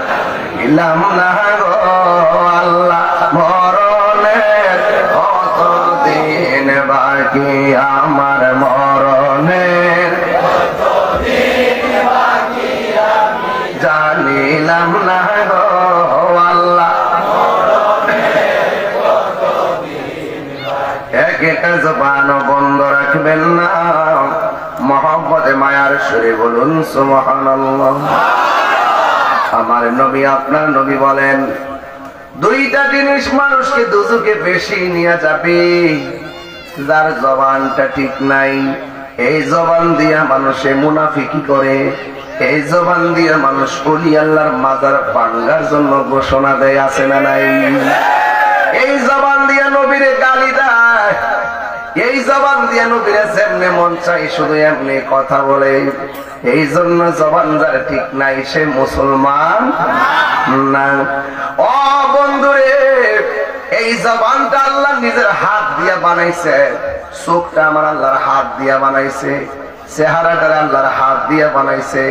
ইলাম না গো আল্লাহ মরণের কত দিন বাকি আমার মরণের জানিলাম না গো আল্লাহ একটা জবান বন্ধ রাখবেন না মহব্বতে মায়ার সুরে বলুন সুবহানাল্লাহ আমার নবী আপনার নবী বলেন দুইটা জিনিস মানুষকে দুজকে বেশি নিয়ে যাবে যার জবানটা ঠিক নাই এই জবান দিয়া মানুষে মুনাফিকি করে এই জবান দিয়া মানুষ ওলি আল্লাহর মাজার ভাঙার জন্য ঘোষণা দেয় আছে না নাই এই জবান দিয়া নবীরে গালি দেয় এই জবান দিয়া নবীরে যেমনে মন চাই শুধু এমনি কথা বলে এই জন্য জবান যার ঠিক নাই সে মুসলমান না ও বন্ধুরে এই জবানটা আল্লাহ নিজের হাত দিয়া বানাইছে চোখটা আমার আল্লাহর হাত দিয়া বানাইছে চেহারাটা আল্লাহর হাত দিয়া বানাইছে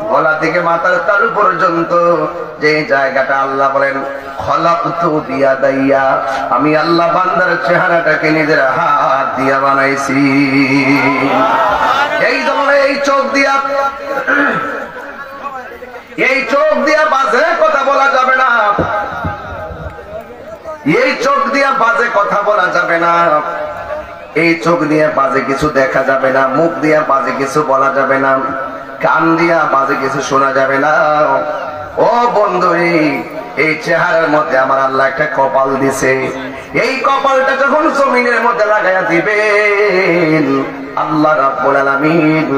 গলা থেকে মাথার তালু পর্যন্ত যে জায়গাটা আল্লাহ বলেন খলাকতু বিয়াদাইয়া আমি আল্লাহ বান্দার চেহারাটাকে নিজের হাত দিয়া বানাইছি এই জন্য এই চোখ দিয়া বাজে কথা বলা যাবে না এই চোখ দিয়া বাজে কথা বলা যাবে না এই চোখ দিয়ে বাজে কিছু দেখা যাবে না মুখ দিয়া বাজে কিছু বলা যাবে না কান দিয়া বাজে কিছু শোনা যাবে না ও বন্ধু এই চেহারার মধ্যে আমার আল্লাহ একটা কপাল দিছে এই কপালটা যখন জমিনের মধ্যে লাগাইয়া দিবেন আল্লাহ রাব্বুল আলামিন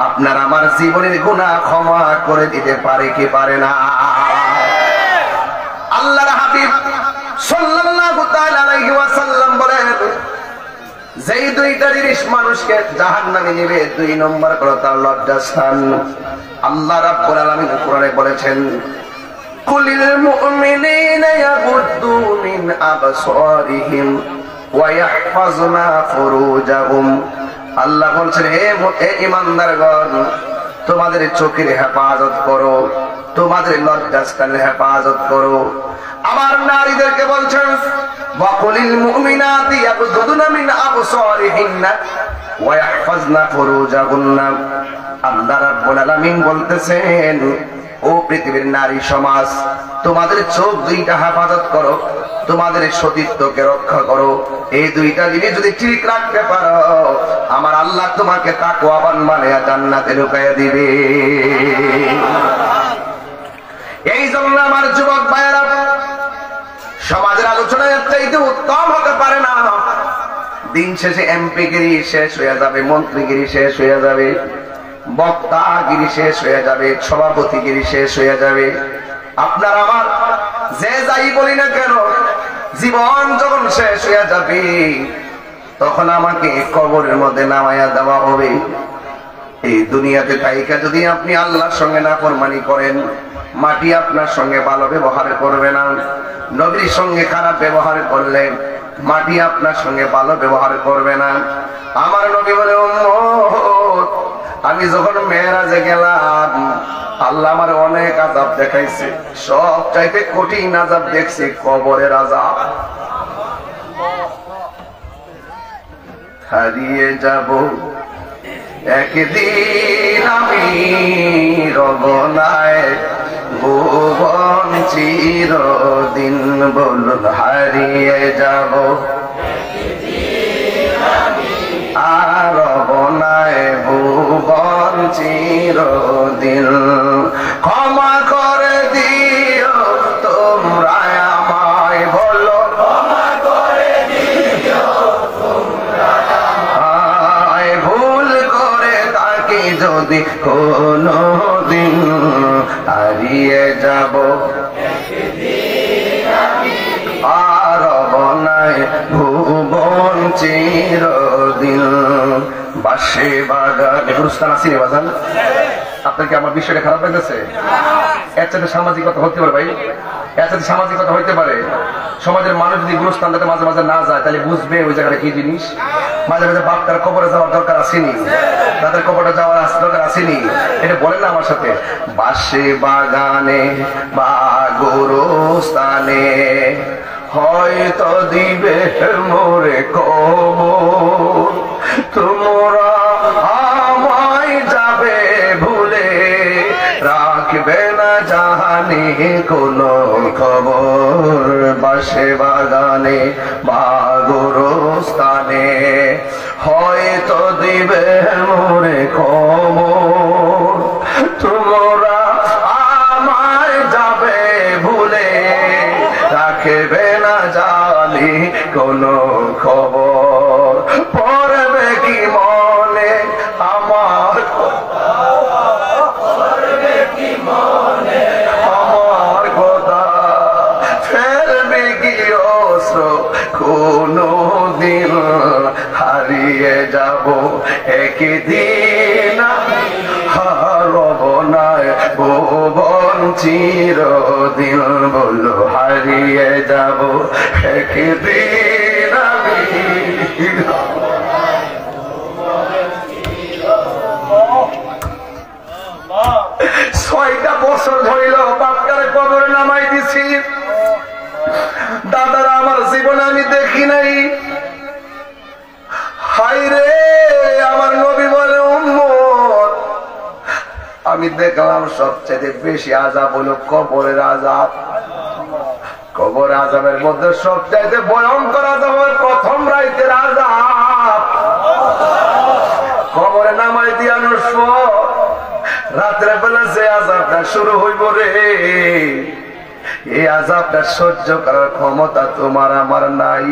আপনার আমার জীবনের গুনাহ ক্ষমা করে দিতে পারে কি পারে না আল্লাহর হাবিব সাল্লাল্লাহু তাআলা আলাইহি ওয়াসাল্লাম বলেন যেই দুইটা জিনিস মানুষকে জাহান্নামে নেবে দুই নম্বর হলো তার লজ্জাস্থান আল্লাহ রাব্বুল আলামিন কোরআনে বলেছেন কুলিল মুমিনিনা ইয়াগুদ্দু মিন আবসারিহিম ওয়া ইয়াহফাজুনা ফুরুজাহুম আল্লাহ বলছেন হে ঈমানদারগণ তোমাদের চোখের হেফাজত করো তোমাদের লজ্জাস্থানের হেফাজত করো আবার নারীদেরকে বলছেন ওয়াকুলিল মুমিনাতি ইয়াগুদ্দুনা মিন আবসারিহিন্না ওয়া ইয়াহফাজনা ফুরুজাহুন্না আল্লাহ রাব্বুল আলামিন বলতেছেন ও পৃথিবীর নারী সমাজ তোমাদের চোখ দুইটা হেফাজত করো তোমাদের সতীত্বকে রক্ষা করো এই দুইটা জিনিস যদি ঠিক রাখতে পারো আমার আল্লাহ তোমাকে তাকওয়াবান বানায়া জান্নাতে ঢুকাইয়া দিবে এই জন্য আমার যুবক ভাইয়েরা সমাজের আলোচনা চাইতে উত্তম হতে পারে না দিন শেষে এমপিগিরি শেষ হয়ে যাবে মন্ত্রীগিরি শেষ হয়ে যাবে বক্তাগিরি শেষ হয়ে যাবে সভাপতিগিরি শেষ হয়ে যাবে আপনার আমার যে যাই বলি না কেন জীবন যখন শেষ হয়ে যাবে তখন আমাকে কবরের মধ্যে নামাইয়া দেওয়া হবে এই দুনিয়াতে তাইকা যদি আপনি আল্লাহর সঙ্গে নাফরমানি করেন মাটি আপনার সঙ্গে ভালো ব্যবহার করবে না নবীর সঙ্গে খারাপ ব্যবহার করলে মাটি আপনার সঙ্গে ভালো ব্যবহার করবে না আমার নবী বলে উম্মত আমি যখন মেরাজে গেলাম আল্লাহ আমার অনেক আযাব দেখাইছে সব চাইতে কঠিন আযাব দেখছি কবরের আযাব হারিয়ে যাব একদিন আমি রবনায় ভুবন চিরদিন বলুন হারিয়ে যাব আর বনায় ভুবন চিরদিন। ক্ষমা করে দিও তোমরা আমায়, বলো ক্ষমা করে দিও তোমরা আমায়, ভুল করে থাকি যদি কোনো দিন, হারিয়ে যাব আর বনায় ভুবন চিরদিন। বাসে বাগান গুরুস্থান আসি রে বাজান, আপনার কি আমার বিষয়টা খারাপ লাগতেছে? এর সাথে সামাজিকতা হতে পারে ভাই, এর সাথে সামাজিকতা হইতে পারে। সমাজের মানুষ যদি গুরুস্থান যাতে মাঝে মাঝে না যায় তাহলে বুঝবে ওই জায়গাটা কি জিনিস। মাঝে মাঝে বাপটার কবরে যাওয়ার দরকার আসেনি, তাদের কবরে যাওয়ার দরকার আসেনি, এটা বলেন না আমার সাথে। বাসে বাগানে বা গুরুস্থানে হয়তো দিবে মোরে কবর, তোমরা আমায় যাবে ভুলে, রাখবে না জানি কোনো খবর। বাসে বাগানে বা গুরুস্থানে হয়তো দিবে মোরে কবর, তোমরা আমায় যাবে ভুলে, রাখবে না জানি কোনো খবর। পড়বে কি মনে আমার, পড়বে কি মনে আমার কথা, ফেলবে কি অস্ত্র কোনো দিন, হারিয়ে যাব একদিন, হারব না ভুবন চিরদিন, বলো হারিয়ে যাব একদিন আমি। 6টা বছর ধরিল বাপকারে কবরে নামাই দিছি, দাদারা আমার জীবনে আমি দেখি নাই। হাই রে আমার নবী বলে উম্মত, আমি দেখলাম সবচেয়ে বেশি আযাব হলো কবরের আযাব। কবর আযাবের মধ্যে সবচেয়ে ভয়ঙ্কর আযাব হয় প্রথম রাতের আযাব। কবরে নামাই দিয়ানোর পর রাতের বেলা যে আযাবটা শুরু হইব রে, এই আযাবটা সহ্য করার ক্ষমতা তোমার আমার নাই।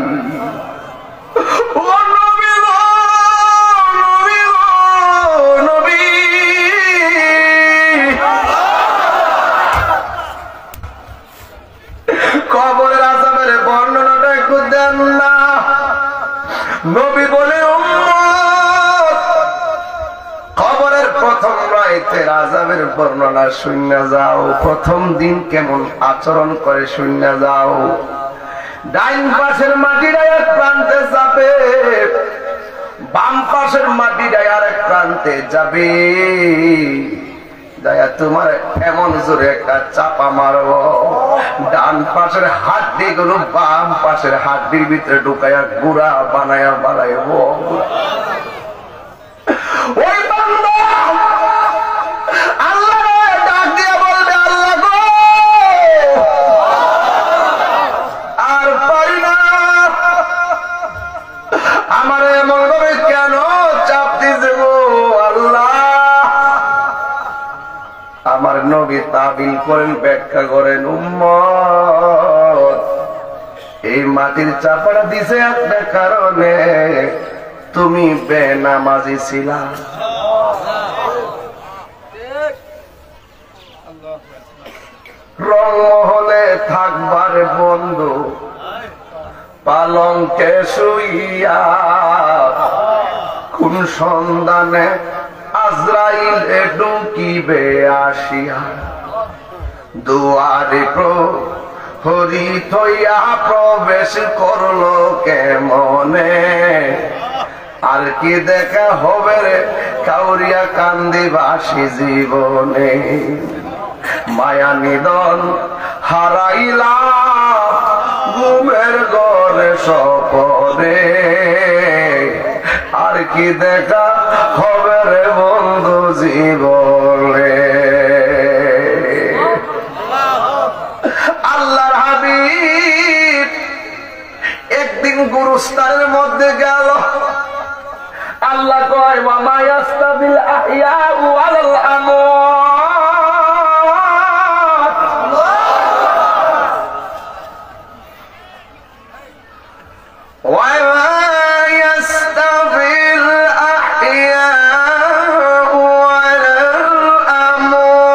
কবরের আযাবের বর্ণনাটা একটু দেন না। নবী বলে উম্মত, কবরের প্রথম রাতের আযাবের বর্ণনা শুনে যাও, প্রথম দিন কেমন আচরণ করে শুনে যাও। ডাইন পাশের মাটিটা এক প্রান্তে যাবে, বাম পাশের মাটিটা আরেক প্রান্তে যাবে, তোমার এমন জোরে একটা চাপা মারব, ডান পাশের হাড্ডি গুলো বাম পাশের হাড্ডির ভিতরে ঢুকাইয়া গুড়া বানায়া বানাইব। ওই বান্দা আল্লাহ ডাক দিয়া বলবে, আল্লাহ গো আর পারি না, আমার এমন ভাবে কেন চাপ দিছে গো আল্লাহ। আমার নবী তাবিল করেন, ব্যাখ্যা করেন, উম্মত এই মাটির চাপাটা দিছে একটা কারণে, তুমি বেনামাজি ছিলা। রংমহলে থাকবার বন্ধু, পালঙ্কে শুইয়া কোন সন্ধানে আজরাইল ঢুকিবে আসিয়া, দুয়ারে প্রহরী থইয়া প্রবেশ করলো কেমনে, আর কি দেখা হবে রে কাউরিয়া কান্দিবাসী জীবনে। মায়া নিদন হারাইলা ঘুমের ঘরে স্বপনে, আর কি দেখা হবে রে বন্ধু জীবনে। আল্লাহর হাবিব একদিন গুরুস্থানের মধ্যে গেল, আল্লাহ কয় ওয়া মা ইয়াস্তাবিল আহইয়াউ ওয়াল আমওয়াত, ওয়া মা ইয়াস্তাবিল আহইয়াউ ওয়াল আমওয়াত।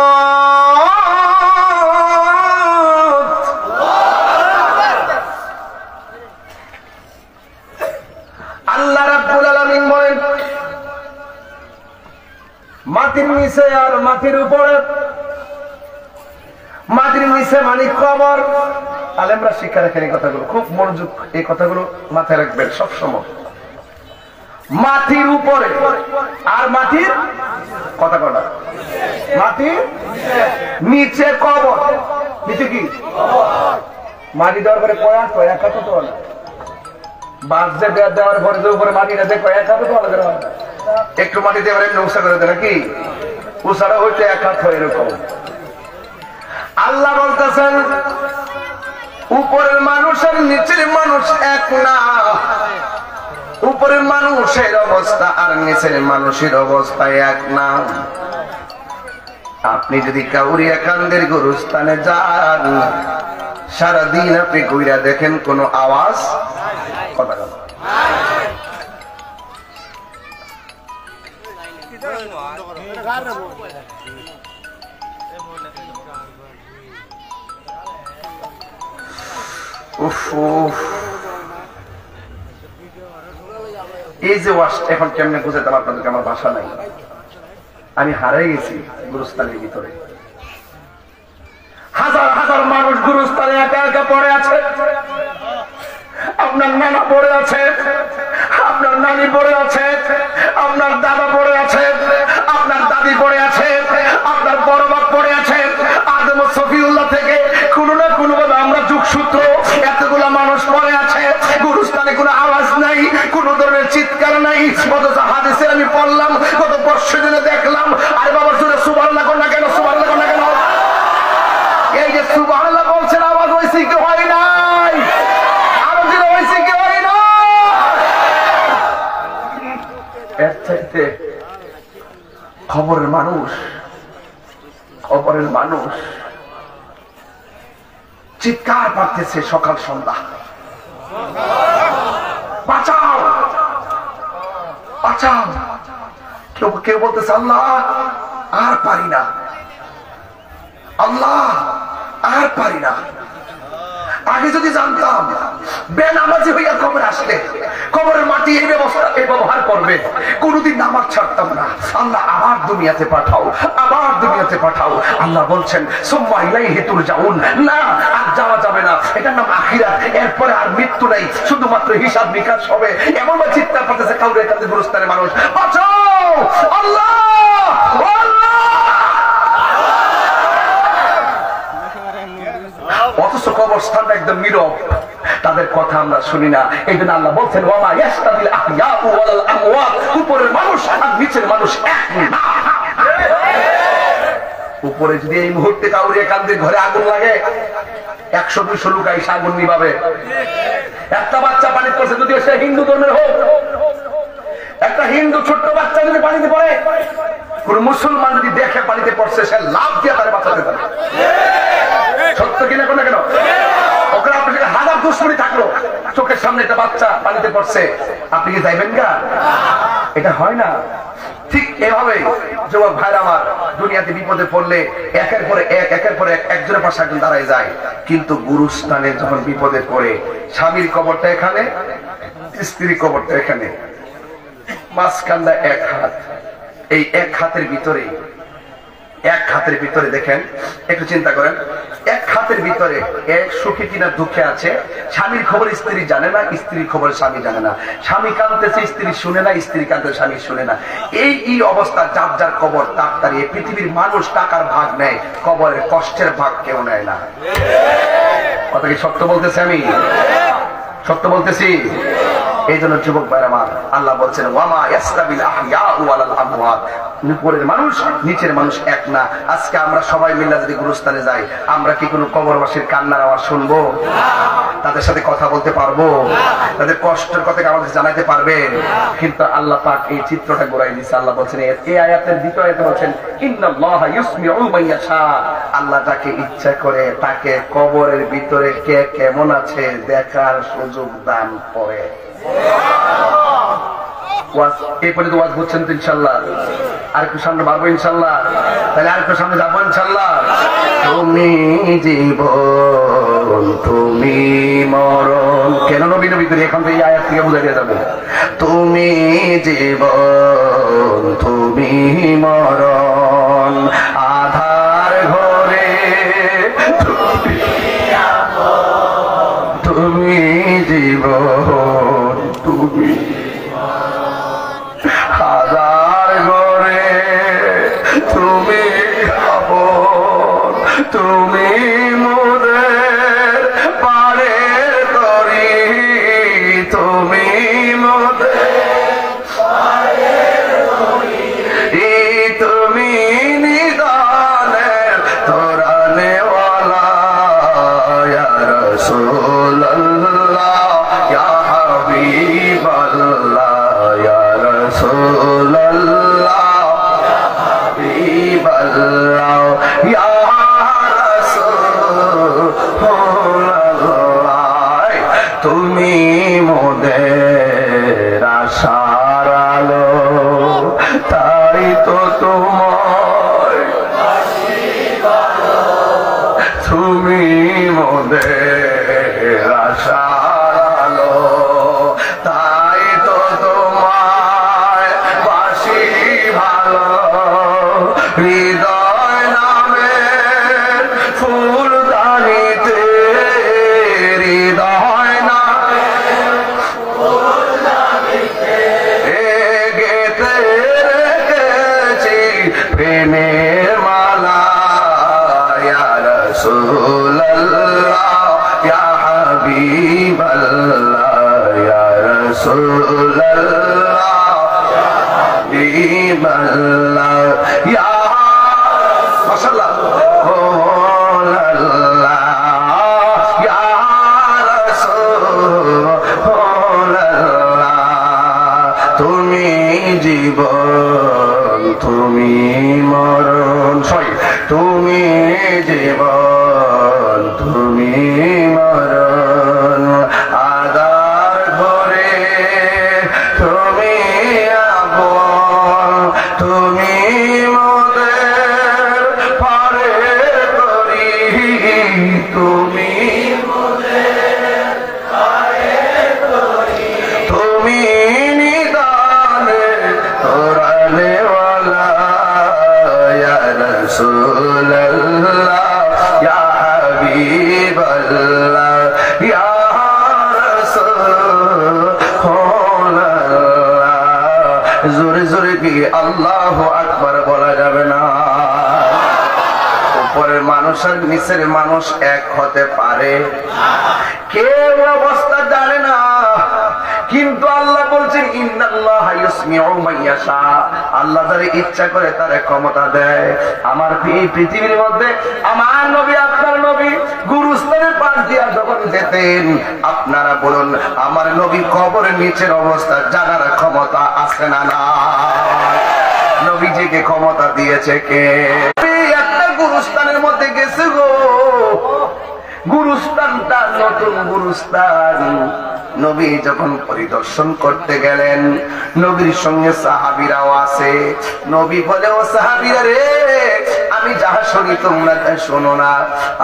আল্লাহ রাব্বুল আলামিন বলেন মাটির নিচে আর মাটির উপরে, মাটির নিচে মানে কবর। আলেমরা শিক্ষা রাখেন এই কথাগুলো, খুব মনোযোগ, এই কথাগুলো মাথায় রাখবেন সবসময়। মাটির উপরে আর মাটির কথা কথা, মাটির নিচে কবর। নিচে কি মাটি দেওয়ার পরে কয়া কয়া কত তো বাঁশ যে দেওয়ার পরে যে উপরে মাটি না দেয় কয়া কত তো আলাদা, একটু মাটি দিয়ে এমনি উষা করে দেয় নাকি, উষাটা হইতে এক হাত হয় এরকম। আল্লাহ বলতেছেন উপরের মানুষ আর নিচের মানুষ এক না, উপরের মানুষের অবস্থা আর নিচের মানুষের অবস্থা এক না। আপনি যদি কাউরিয়া কান্দের গুরুস্থানে যান, সারাদিন আপনি ঘুরে দেখেন কোন আওয়াজ কথা কথা, এই যে ওয়াশ এখন কেমনে বুঝাতাম আপনাদেরকে, আমার ভাষা নাই, আমি হারাই গেছি গুরুস্থানের ভিতরে। হাজার হাজার মানুষ গুরুস্থানে একা একা পড়ে আছে। আপনার নানা পড়ে আছে, আপনার নানি পড়ে আছে, আপনার দাদা পড়ে আছে, আপনার দাদি পড়ে আছে, আপনার বড় বাপ পড়ে আছে। আদম সফিউল্লাহ থেকে কোনো না কোনো ভাবে আমরা যুগসূত্র এতগুলা মানুষ পড়ে আছে। গুরুস্থানে কোনো আওয়াজ নাই, কোন ধরনের চিৎকার নাই। অথচ হাদিসে আমি পড়লাম, গত বর্ষে দিনে দেখলাম, আরে বাবা জোরে সুবহানাল্লাহ কর না কেন, সুবহানাল্লাহ কর না কেন? এই যে সুবহানাল্লাহ বলছেন, আওয়াজ হয়েছে কি হয় নাই? আরো জোরে হয়েছে কি হয় না? এর চাইতে খবরের মানুষ, খবরের মানুষ চিৎকার পারতেছে সকাল সন্ধ্যা, বাঁচাও বাঁচাও। কেউ কেউ বলতেছে আল্লাহ আর পারি না, আল্লাহ আর পারি না। আগে যদি জানতাম বেনামাজি হইয়া কবর আসলে কবরের মাটি এই ব্যবস্থা এই ব্যবহার করবে, কোনদিন নামাজ ছাড়তাম না। আল্লাহ আবার দুনিয়াতে পাঠাও, আবার দুনিয়াতে পাঠাও। আল্লাহ বলছেন সুম্মা ইলাইহি তুরজাউন, না আর যাওয়া যাবে না, এটার নাম আখিরাত। এরপরে আর মৃত্যু নাই, শুধুমাত্র হিসাব নিকাশ হবে। এমন ভাবে চিৎকার করতেছে কাউরে কাউরে গুরুস্থানের মানুষ, বাঁচাও আল্লাহ আল্লাহ। অথচ কবরস্থানটা একদম নীরব, তাদের কথা আমরা শুনি না। এই জন্য আল্লাহ বলছেন ওয়া মা ইয়াস্তাবিল আহইয়াউ ওয়াল আমওয়াত, উপরের মানুষ আর নিচের মানুষ এক না। উপরে যদি এই মুহূর্তে কাউরিয়া কান্দের ঘরে আগুন লাগে, 100-200 লোক এসে আগুন নিভাবে। একটা বাচ্চা পানি করছে, যদি সে হিন্দু ধর্মের হোক, একটা হিন্দু ছোট্ট বাচ্চা যদি পানিতে পড়ে, কোন মুসলমান যদি দেখে পানিতে পড়ছে, সে লাভ দিয়ে তার বাঁচাতে পারে। সত্য কিনা কোন কেন? ওখানে আপনার হাজার দুশ্মনী থাকলো, চোখের সামনে একটা বাচ্চা পানিতে পড়ছে, আপনি কি যাইবেন গা? এটা হয় না। ঠিক এভাবে যুবক ভাইরা আমার, দুনিয়াতে বিপদে পড়লে একের পরে এক, একের পরে এক, একজনের পাশে একজন দাঁড়ায় যায়। কিন্তু গুরুস্থানে যখন বিপদে পড়ে, স্বামীর কবরটা এখানে, স্ত্রীর কবরটা এখানে, মাঝখানটা এক হাত। এই এক হাতের ভিতরে, এক হাতের ভিতরে দেখেন, একটু চিন্তা করেন, এক হাতের ভিতরে এক সুখী কিনা দুঃখে আছে। স্বামীর খবর স্ত্রী জানে না, স্ত্রীর খবর স্বামী জানে না। স্বামী কাঁদতেছে স্ত্রী শুনে না, স্ত্রী কাঁদতেছে স্বামী শুনে না। এই অবস্থা, যার যার কবর তার তারিয়ে। পৃথিবীর মানুষ টাকার ভাগ নেয়, কবরের কষ্টের ভাগ কেউ নেয় না। কথা কি সত্য বলতেছি? আমি সত্য বলতেছি। এই জন্য যুবক ভাইরা আমার, আল্লাহ বলছেন ওয়া মা ইয়াস্তাবিল আহইয়াউ ওয়াল আমওয়াত, উপরের মানুষ নিচের মানুষ এক না। আজকে আমরা সবাই মিলে যদি গুরুস্থানে যাই, আমরা কি কোনো কবরবাসীর কান্নার আওয়াজ শুনবো? তাদের সাথে কথা বলতে পারবো? তাদের কষ্টের কথা আমাদের জানাতে পারবেন? কিন্তু আল্লাহ পাক এই চিত্রটা ঘুরাই দিচ্ছে। আল্লাহ বলছেন এই আয়াতের দ্বিতীয় আয়াতে বলছেন ইন্নাল্লাহা ইউসমিউ মান ইয়াশা, আল্লাহ যাকে ইচ্ছা করে তাকে কবরের ভিতরে কে কেমন আছে দেখার সুযোগ দান করে। এই পর্যন্ত ওয়াজ বুঝছেন তো ইনশাল্লাহ? আর একটু সামনে বাড়বো ইনশাল্লাহ? তাহলে আর একটু সামনে যাবো ইনশাল্লাহ? তুমি জীবন তুমি মরণ, কেন নবী নবী করে এখন তো এই আয়াত থেকে বুঝাই দিয়ে যাবো। তুমি জীবন তুমি মরণ, আধার ঘরে তুমি জীবন তুমি হাজার ঘরে তুমি আপন, তুমি মোদের পারের তরি, তুমি মোদের পারের তরি, তুমি নিদানের তোরানেওয়ালা ইয়া রাসূলুল্লাহ ইয়া হাবিবাল্লাহ ইয়া রাসূলুল্লাহ হাবিবাল্লাহ ইয়া রাসূলুল্লাহ, তুমি মোদের আশার আলো, তাই তো তোমায় তুমি মোদের আশার আলো, তাই তো তোমায় বাসি ভালো, হৃদয় নামের ফুলদানিতে, হৃদয় নামের ফুলদানিতে গেঁথে রেখেছি প্রেমের মালা, ইয়া রাসূলুল্লাহ ইয়া হাবিবাল্লাহ ইয়া রাসূলুল্লাহ হাবিবাল্লাহ ইয়া মাশাআল্লাহ ইয়া রাসূলুল্লাহ, তুমি জীবন তুমি মরণ, তুমি জীবন তুমি মরণ, আধার ঘরে তুমি আপন, তুমি মোদের পারের তরি, তুমি মোদের পারের তরি, তুমি নিদানে তোরানেওয়ালা ইয়া রাসূলুল্লাহ ইয়া হাবিবাল্লাহ ইয়া রাসূলুল্লাহ। জোরে জোরে কি আল্লাহু আকবার বলা যাবে না? উপরের মানুষ আর নিচের মানুষ এক হতে পারে? কেউ অবস্থা জানে না, কিন্তু আল্লাহ বলছেন ইন্নাল্লাহা ইউসমিউ মান ইয়াশা, আল্লাহ যারে ইচ্ছা করে তারে ক্ষমতা দেয়। আমার পৃথিবীর মধ্যে আমার নবী আপনার নবী গুরুস্থানের পাশ দিয়া যখন যেতেন, আপনারা বলুন আমার নবী কবরের নিচের অবস্থা জানার ক্ষমতা আছে না? না, নবীজিকে ক্ষমতা দিয়েছে কে? একটা গুরুস্থানের মধ্যে গেছে গো, গুরুস্থানটা নতুন গুরুস্থান। নবী যখন পরিদর্শন করতে গেলেন, নবীর সঙ্গে সাহাবীরাও আছে। নবী বলে ও সাহাবীরা রে, আমি যাহা শুনি তোমরা তা শোনো না,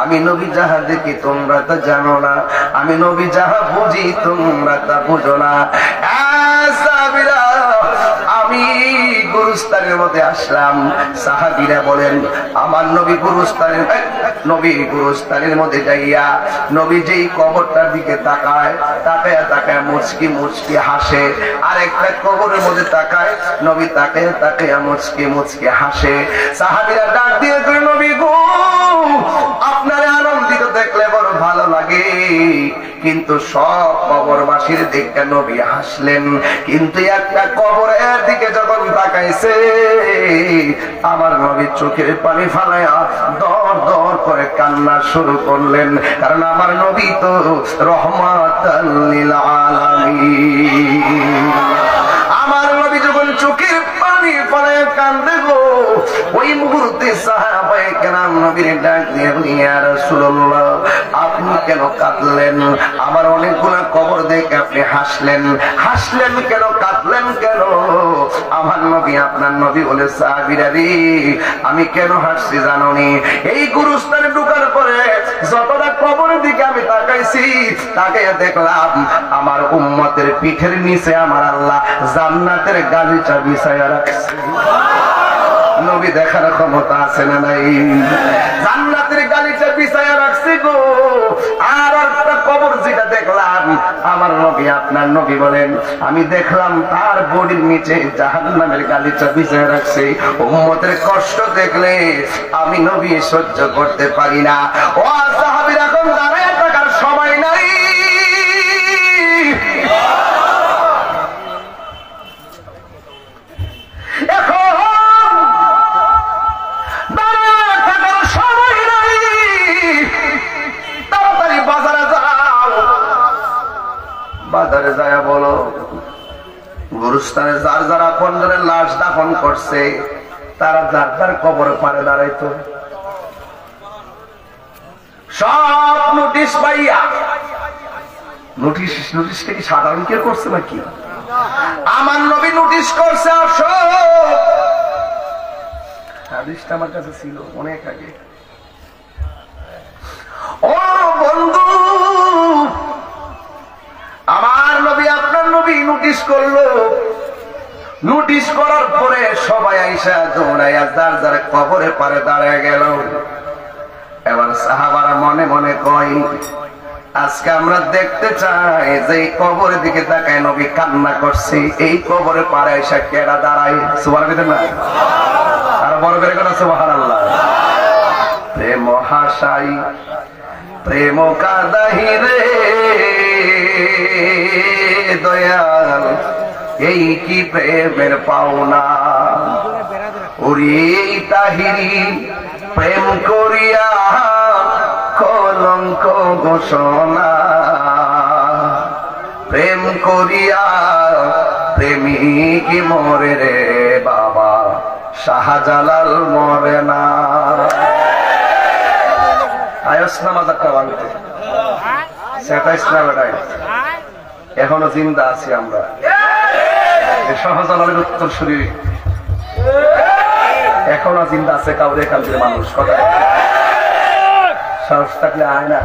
আমি নবী যাহা দেখি তোমরা তা জানো না, আমি নবী যাহা বুঝি তোমরা তা বুঝো না। সাহাবীরা, আমি গুরুস্থানের মধ্যে আসলাম। সাহাবীরা বলেন আমার নবী গুরুস্থানের মধ্যে যাইয়া নবী যেই কবরটার দিকে তাকায়, তাকায় তাকায় মুচকি মুচকি হাসে, আর একটা কবরের মধ্যে তাকায়, নবী তাকায় তাকায় মুচকি মুচকি হাসে। সাহাবীরা ডাক দিয়ে কই নবী গো, আপনারে আনন্দিত দেখলে বড় ভালো লাগে, কিন্তু সব কবরবাসীর দিকে নবী হাসলেন, কিন্তু একটা কবরের দিকে যখন তাকাইছে আমার নবী চোখের পানি ফালায়া দর দর করে কান্না শুরু করলেন, কারণ আমার নবী তো রহমাতাল লিল আলামিন। আমার নবী যখন চোখের পানি পড়ে কান্দে গো, ওই মুহূর্তে সাহাবায়ে কেরাম নবীর ডাক দিয়ে বলেন, ইয়া রাসূলুল্লাহ, আপনি কেন কাঁদলেন? আমার অনেকগুলো কবর দেখে আপনি হাসলেন কেন, কাঁদলেন কেন? আমার নবী, আপনার নবী বলে, সাহাবীরা রে, আমি কেন হাসছি জানোনি? এই গুরুস্থানে ঢোকার পরে যতটা কবরের দিকে আমি তাকাইছি, তাকাইয়া দেখলাম আমার উম্মতের পিঠের নিচে আমার আল্লাহ জান্নাতের গালিচা বিছায়া রাখছে। নবী দেখার ক্ষমতা আছে না নাই? জান্নাতের গালিচা বিছায়া রাখছে গো। আর একটা কবর যেটা দেখলাম, আমার নবী, আপনার নবী বলেন, আমি দেখলাম তার বডির নিচে জাহান্নামের গালিচা বিছায়া রাখছে। উম্মতের কষ্ট দেখলে আমি নবী সহ্য করতে পারি না। ও সাহাবীরা, এখন দাঁড়ায় থাকার সময় নাই। বাজারে যায় বলো, গুরুস্থানে যার যারা পনেরের লাশ দাফন করছে, তারা যার যার কবরে পারে দাঁড়াইতো। সব নোটিশ পাইয়া, নোটিশটা কি সাধারণ কেউ করছে নাকি? আমার নবী নোটিশ করছে, আসো। হাদিসটা আমার কাছে ছিল অনেক আগে। ও বন্ধু, আমার নবী, আপনার নবী নোটিশ করলো। নোটিশ করার পরে সবাই আইসা দৌড়াইয়া যার যার কবরে পারে দাঁড়ায় গেল। এবার সাহাবারা মনে মনে কয়, আজকে আমরা দেখতে চাই যে এই কবরের দিকে তাকায় নবী কান্না করছে, এই কবরে পারে আইসা কেডা দাঁড়ায়? সুবহানাল্লাহ না? আর বড় করে কোন সুবহানাল্লাহ? প্রেম হাসাই প্রেম কাদাহি রে দয়াল, এই কি প্রেমের পাওনা। ওরে তাহিরি প্রেম করিয়া কলঙ্ক ঘোষণা, প্রেম করিয়া প্রেমিক মরে রে বাবা, শাহজালাল মরে না। আয়স না মাজারটা ভাঙতে, সেটাইস না বেটাই, এখনো জিন্দা আছি আমরা। শাহজালালের উত্তর শরীর এখনো জিন্দা আছে, কাউরে কাউরে মানুষ কথা সাহস থাকলে আয় না।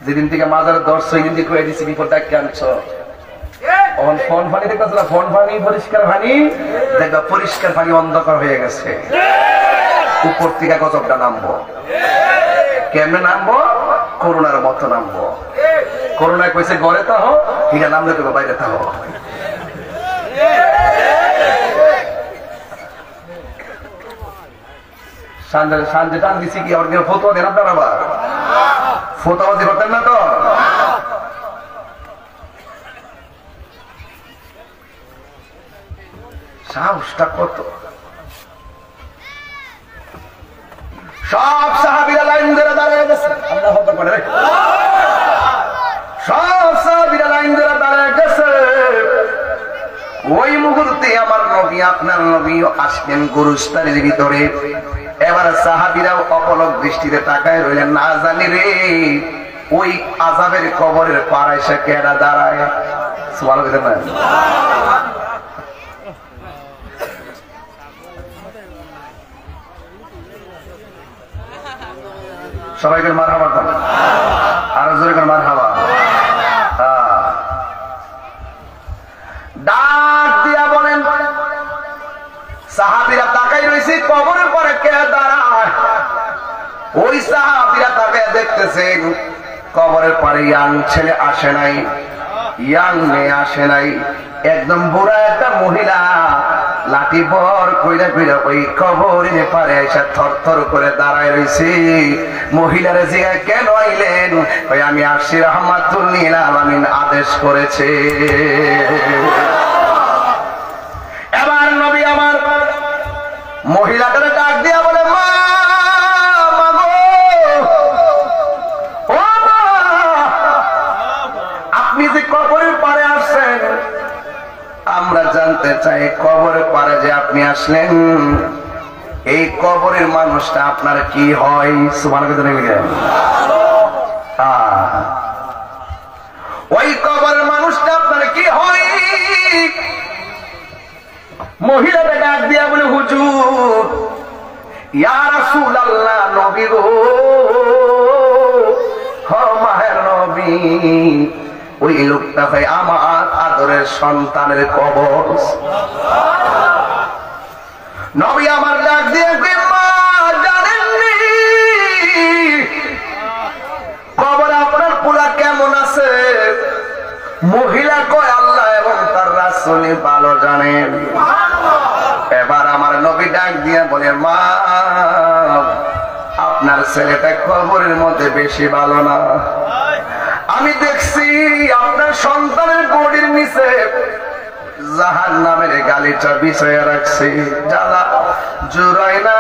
যেদিন থেকে মাজারের দর্শ, ওই দিন থেকে কয়ে দিচ্ছি বিপদ ডাকে আনছো। ফোন পানি দেখতেছিল, ফোন পানি পরিষ্কার পানি দেখবা, পরিষ্কার পানি অন্ধকার হয়ে গেছে। উপর থেকে গজবটা নামবো। কেমনে নামবো? করোনার মতো নামবো। করোনায় কইছে ঘরে থাকো, ঠিক আছে, নামলে তুমি বাইরে থাকো। সানজে টান দিছি কি আর ফতোয়া দেন আপনার? আবার ফতোয়াবাজি করতেন না তো? সাহসটা কত! সব সাহাবীরা লাইন ধরে দাঁড়িয়ে গেছে। আল্লাহু আকবার। সব সাহাবীরা লাইন ধরে দাঁড়িয়ে গেছে। ওই মুহূর্তে আমার নবী, আপনার নবীও আসলেন গুরুস্থানের ভিতরে। এবার সাহাবীরাও অপলক দৃষ্টিতে তাকায় রইলেন, না জানি রে ওই আযাবের কবরের পাড়ে এসে কেডা দাঁড়ায়। সুবহানাল্লাহ। সবাইকে মারহাবা করেন, আরো জোরে করে মারহাবা। ডাক দিয়া বলেন, সাহাবীরা তাকাই রয়েছে কবরের পরে কে দাঁড়ায়। ওই সাহাবীরা তাকায় দেখতেছেন কবরের পরে ইয়াং ছেলে আসে নাই, ইয়াং মেয়ে আসে নাই, একদম বুড়া একটা মহিলা লাঠি বর কইরা কইরা ওই কবরের পারে এসে থরথর করে দাঁড়ায় রয়েছে। মহিলারা জিজ্ঞাসা, কেন আইলেন? ওই আমি আসছি রাহমাতুল লিল আলামিন আদেশ করেছে। এবার নবী আমার মহিলাটারে ডাক দিয়া বলে, মা আপনি যে কবরের পারে আসছেন, আমরা জানতে চাই কবরের পারে যে আপনি আসলেন, এই কবরের মানুষটা আপনার কি হয়? সুবহানাল্লাহ। ওই কবরের মানুষটা আপনার কি হয়? মহিলাটা ডাক দিয়া বলে, হুজুর, ইয়া রাসূলুল্লাহ, নবী গো, ও মায়ের নবী, ওই লোকটা ভাই আমার আদরের সন্তানের কবর। নবী আমার ডাক দিয়ে, মা জানেননি কবর আপনার পোলা কেমন আছে? মহিলা কয়, আল্লাহ এবং তার রাসূল ভালো জানেন। এবার আমার নবী ডাক দিয়ে বলে, মা আপনার ছেলেটা কবরের মধ্যে বেশি ভালো না। আমি দেখছি আপনার সন্তানের বডির নিচে জাহান্নামের গালিচা বিছাইয়া রাখছে। জ্বালা জুড়াই না,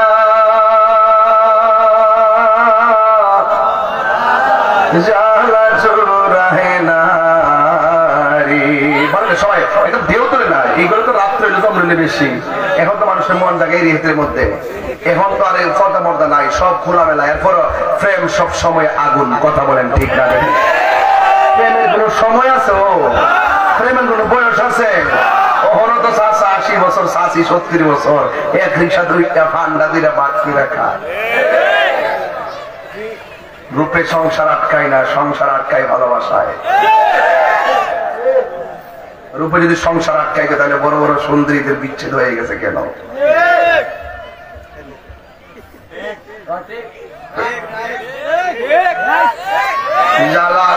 জ্বালা জুড়াই না রে। সবাই একদম ঢেউ তোলে না, এইগুলো তো রাত্রে জমলে বেশি। এখন তো মানুষের মন জাগে এই রেহের মধ্যে, এখন তো আর পর্দা মর্দা নাই, সব খোলামেলা। এরপর প্রেম সব সময় আগুন। কথা বলেন ঠিক না? প্রেমের কোন সময় আছে? ও প্রেমের কোন বয়স আছে? ওখানে তো 80 বছর, 70 বছর, এক রিক্সা দুইটা ফান্ডা দুইটা বাকি রাখা। রূপে সংসার আটকায় না, সংসার আটকায় ভালোবাসায়। রূপে যদি সংসার আটকায়, তাহলে বড় বড় সুন্দরীদের বিচ্ছেদ হয়ে গেছে কেন? জ্বালা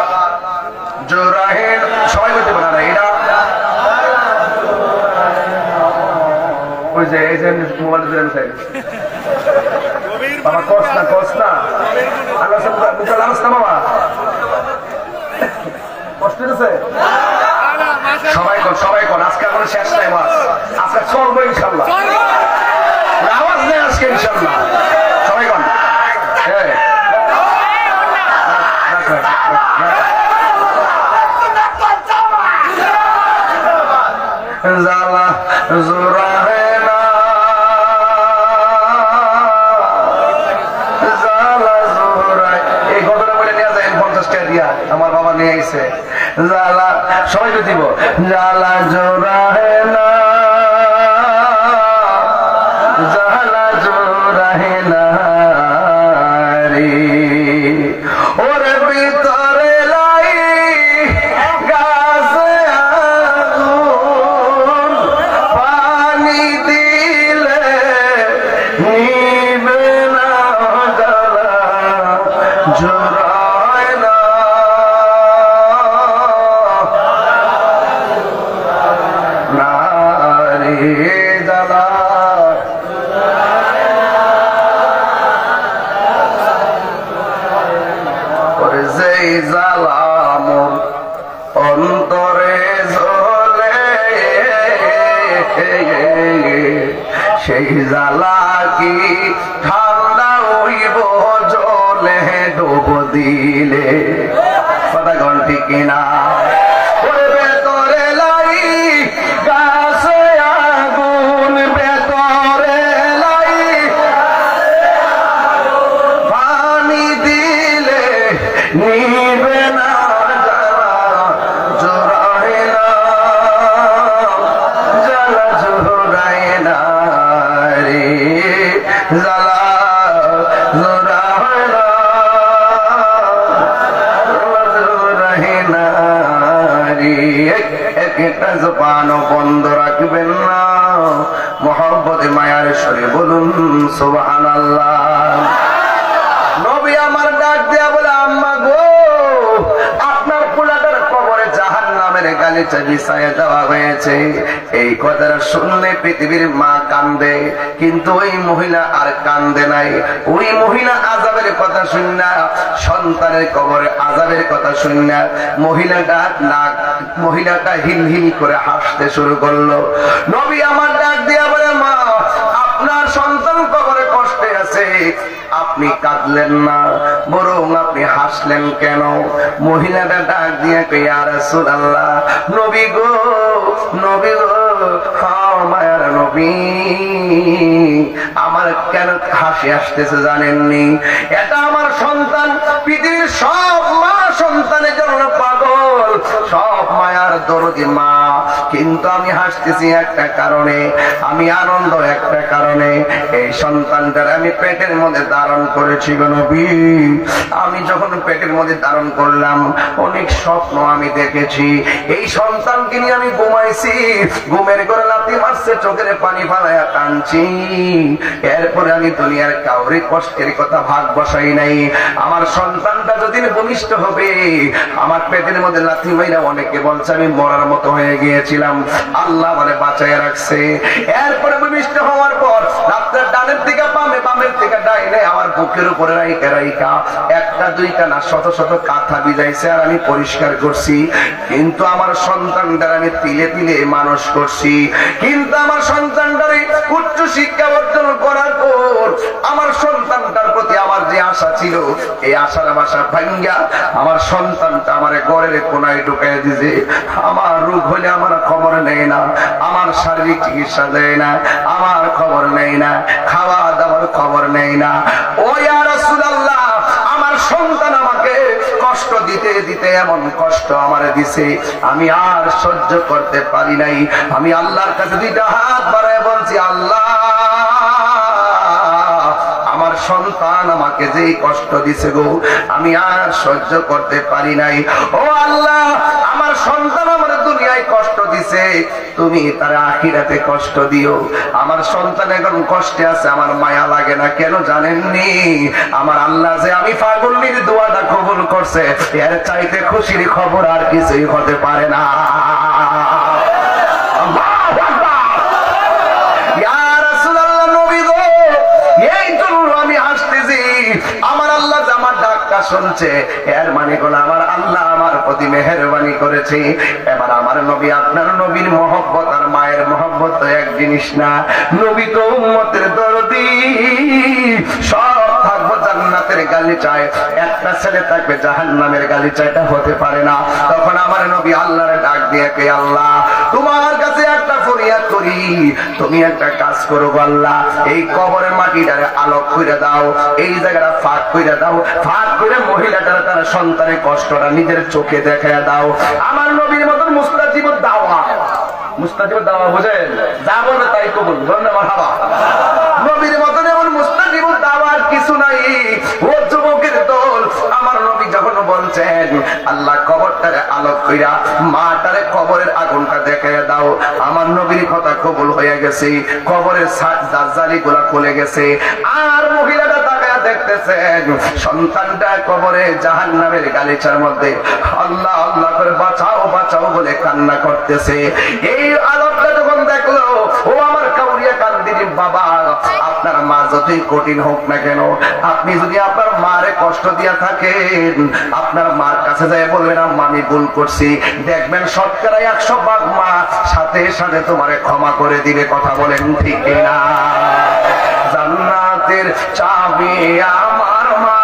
জোরাহেন সবাই বলতে পারে না। এটা ওই যে এই যে মোবাইল বাবা, কস না, কস না, আল্লাহ না বাবা, কষ্ট হচ্ছে। সবাই কর, সবাই কর। আজকে কোনো শেষ নাই, মাস আজকে চলবো ইনশাল্লাহ। আওয়াজ নেই আজকে ইনশাল্লাহ। সবাই কর। জ্বালা জোরাহে না, জ্বালা জোরায়। এই ঘটনা বলে নিয়ে যায় 50 টাকা দিয়া, আমার বাবা নিয়ে আইছে। জ্বালা সবাইকে দিব, জ্বালা জোরাহে না, জ্বালা জোরাহে না রে। ওরে ভিতরে লাই গাছে আগুন, পানি দিলে নিবে না, জ্বালা জোরায় না, না রে, জ্বালা যেই জ্বালা মন অন্তরে জ্বলে, সেই জ্বালা কি ঠান্ডা হইব জলে ডুব দিলে? কথা কোন ঠিক না? ভেতরে লাই গাছে আগুন, ভেতরে লাই পানি দিলে নিবে না, জ্বালা জোরায় না, জ্বালা জোরায় না রে, জ্বালা জোরায় না, জোরায় না রে। একটা জবানও বন্ধ রাখবেন না, মোহব্বতে মায়ার সরে বলুন সুবহানাল্লাহ। নবী আমার ডাক দেয়া বলে, আম্মা গো, আপনার পোলাটার কবরে জাহান্নামের গালিচা বিছায়া দেওয়া হয়েছে। এই কথাটা শুনলে পৃথিবীর মা কান্দে, কিন্তু ওই মহিলা আর কান্দে নাই। ওই মহিলা আযাবের কথা শুননা, সন্তানের কবরে আযাবের কথা শুননা, মহিলাটা হিল হিল করে হাসতে শুরু করলো। নবী আমার ডাক দেয়া বলে, মা আপনার সন্তান কবরে কষ্টে গেছে, আপনি কাঁদলেন না, বরং আপনি হাসলেন কেন? মহিলাটা ডাক দিয়ে কই, ইয়া রাসূলুল্লাহ, নবী গো, নবী গো, মায়ার নবী, আমার কেন হাসি আসতেছে জানেননি? এটা আমার সন্তান, পৃথিবীর সব মা সন্তানের জন্য পাগল, সব মায়ার দরদি মা, কিন্তু আমি হাসতেছি একটা কারণে, আমি আনন্দ একটা কারণে, এই সন্তানটার আমি পেটের মধ্যে ধারণ করেছি গো নবী। আমি যখন পেটের মধ্যে ধারণ করলাম, অনেক স্বপ্ন আমি দেখেছি, এই সন্তানকে নিয়ে আমি ঘুমাইছি, ঘুমের করে লাথি মারছে, চোখের পানি ফালাইয়া কাঁদছি, এরপরে আমি দুনিয়ার কাউরে কষ্টের কথা ভাগ বসাই নাই। আমার সন্তানটা যদিন ভূমিষ্ঠ হবে, আমার পেটের মধ্যে লাথি মাইরা অনেকে বলছে আমি মরার মতো হয়ে গিয়েছিলাম, আল্লাহ মানে বাঁচায় রাখছে। এরপরে ভূমিষ্ঠ হওয়ার পর রাত্রের ডানের দিকে বামে, বামের দিকে ডাইনে, আমার বুকের উপরে রাইকা রাইকা একটা দুইটা না শত শত কাঁথা বিজাইছে, আর আমি পরিষ্কার করছি। কিন্তু আমার সন্তানটার আমি তিলে তিলে মানুষ করছি, কিন্তু আমার সন্তানটারে উচ্চ শিক্ষা অর্জন করার পর আমার সন্তানটার প্রতি আমার যে আশা ছিল, এই আশার বাসা ভাঙ্গা আমার সন্তানটা আমার ঘরের কোনায় ঢুকাই দিছে। আমার রোগ হলে আমার খবর নেই না, আমার শারীরিক চিকিৎসা দেয় না, আমার খবর নেই না, খাওয়া দাওয়ার খবর নেই না। ও ইয়া রাসূলুল্লাহ, আমার সন্তান আমাকে কষ্ট দিতে দিতে এমন কষ্ট আমারে দিছে, আমি আর সহ্য করতে পারি নাই। আমি আল্লাহর কাছে দুইটা হাত বাড়ায় বলছি, আল্লাহ, আমার সন্তান আমাকে যেই কষ্ট দিছে গো, আমি আর সহ্য করতে পারি নাই। ও আল্লাহ, আমার সন্তান আমার দুনিয়ায় কষ্ট দিছে, তুমি তার আখিরাতে কষ্ট দিও। আমার সন্তান এখন কষ্টে আছে, আমার মায়া লাগে না কেন জানেননি? আমার আল্লাহ যে আমি পাগলের দোয়াটা কবুল করছে, এর চাইতে খুশির খবর আর কিছুই হতে পারে না। আমার আল্লাহ আমার ডাকটা শুনছে, এর মানে হলো আমার আল্লাহ আমার প্রতি মেহেরবানি করেছে। এবার আমার নবী, আপনার নবীর মহব্বত আর মায়ের মহব্বত তো এক জিনিস না। নবী তো উম্মতের দরদি, সব থাকবো জান্নাতের গালিচায়, একটা ছেলে থাকবে জাহান্নামের গালিচায়টা হতে পারে না। তখন আমার নবী আল্লাহরে ডাক দিয়ে কে, আল্লাহ, তোমার কাছে একটা ফরিয়াদ করি, তুমি একটা কাজ করো আল্লাহ, এই কবরের মাটিটারে আলোক করে দাও, এই জায়গাটা ফাঁক করে দাও, ফাঁক করে মহিলাটার তার সন্তানের কষ্টটা নিজের চোখে দেখায় দাও। আমার নবীর মতন মুস্তাজিবুদ দাওয়া, মুস্তাজিবুদ দাওয়া বুঝেন, যা বলে তাই কবুল, ধন্যবাদ। নবীর মতন এমন মুস্তাজিবুদ দাওয়ার কিছু নাই। ও যুবকের দল, আমার নবী যখন বলছেন আল্লাহ কবরটারে আলোক কইরা মাটারে কবরের আগুনটা দেখায় দাও, আমার নবীর কথা কবুল হয়ে গেছে, কবরের দাজ্জালি গুলা খুলে গেছে। আর মহিলাটা তাকায়া দেখতেছেন সন্তানটা কবরে জাহান্নামের গালিচার মধ্যে আল্লাহ আল্লাহ করে বাঁচাও বাঁচাও বলে কান্না করতেছে। এই আলোকটা যখন দেখলো, ও আমার কাউরিয়া কান্দির বাবা, আপনার মা যতই কঠিন হোক না কেন, আপনি যদি আপনার মারে কষ্ট দিয়া থাকেন, আপনার মার কাছে যাই বলবেন আম্মা আমি ভুল করছি, দেখবেন শতকরা 100 মা সাথে সাথে তোমারে ক্ষমা করে দিবে। কথা বলেন ঠিক না? জান্নাতের চাবি আমার মা,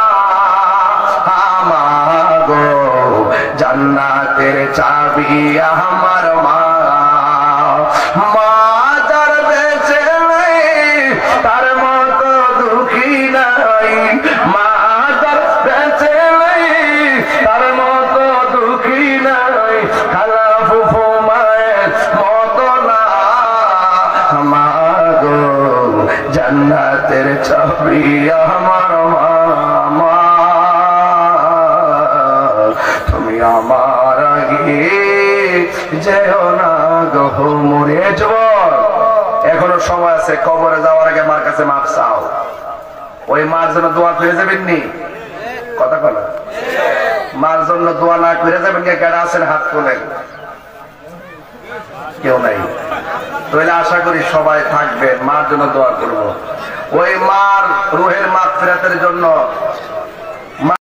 আমার গো, জান্নাতের চাবি আমার মা, মা যার বেঁচে নেই তার মতো দুঃখী নাই, মা যার বেঁচে নেই তার মতো দুঃখী নাই, খালা ফুফু মায়ের মতো না, মা গো, জান্নাতের চাবি আমার মা, তুমি আমার আগে যেও না গো মরে যাব। এখনো সময় আছে, কবরে যাওয়ার আগে মার কাছে মাফ চাও, ওই মার জন্য দোয়া করে যাবেন নি? কথা বলা, মার জন্য দোয়া না করে যাবেন? কেডা আছেন হাত তোলেন? কেউ নাই? তাহলে আশা করি সবাই থাকবেন, মার জন্য দোয়া করবো। ওই মার রুহের মাগফিরাতের জন্য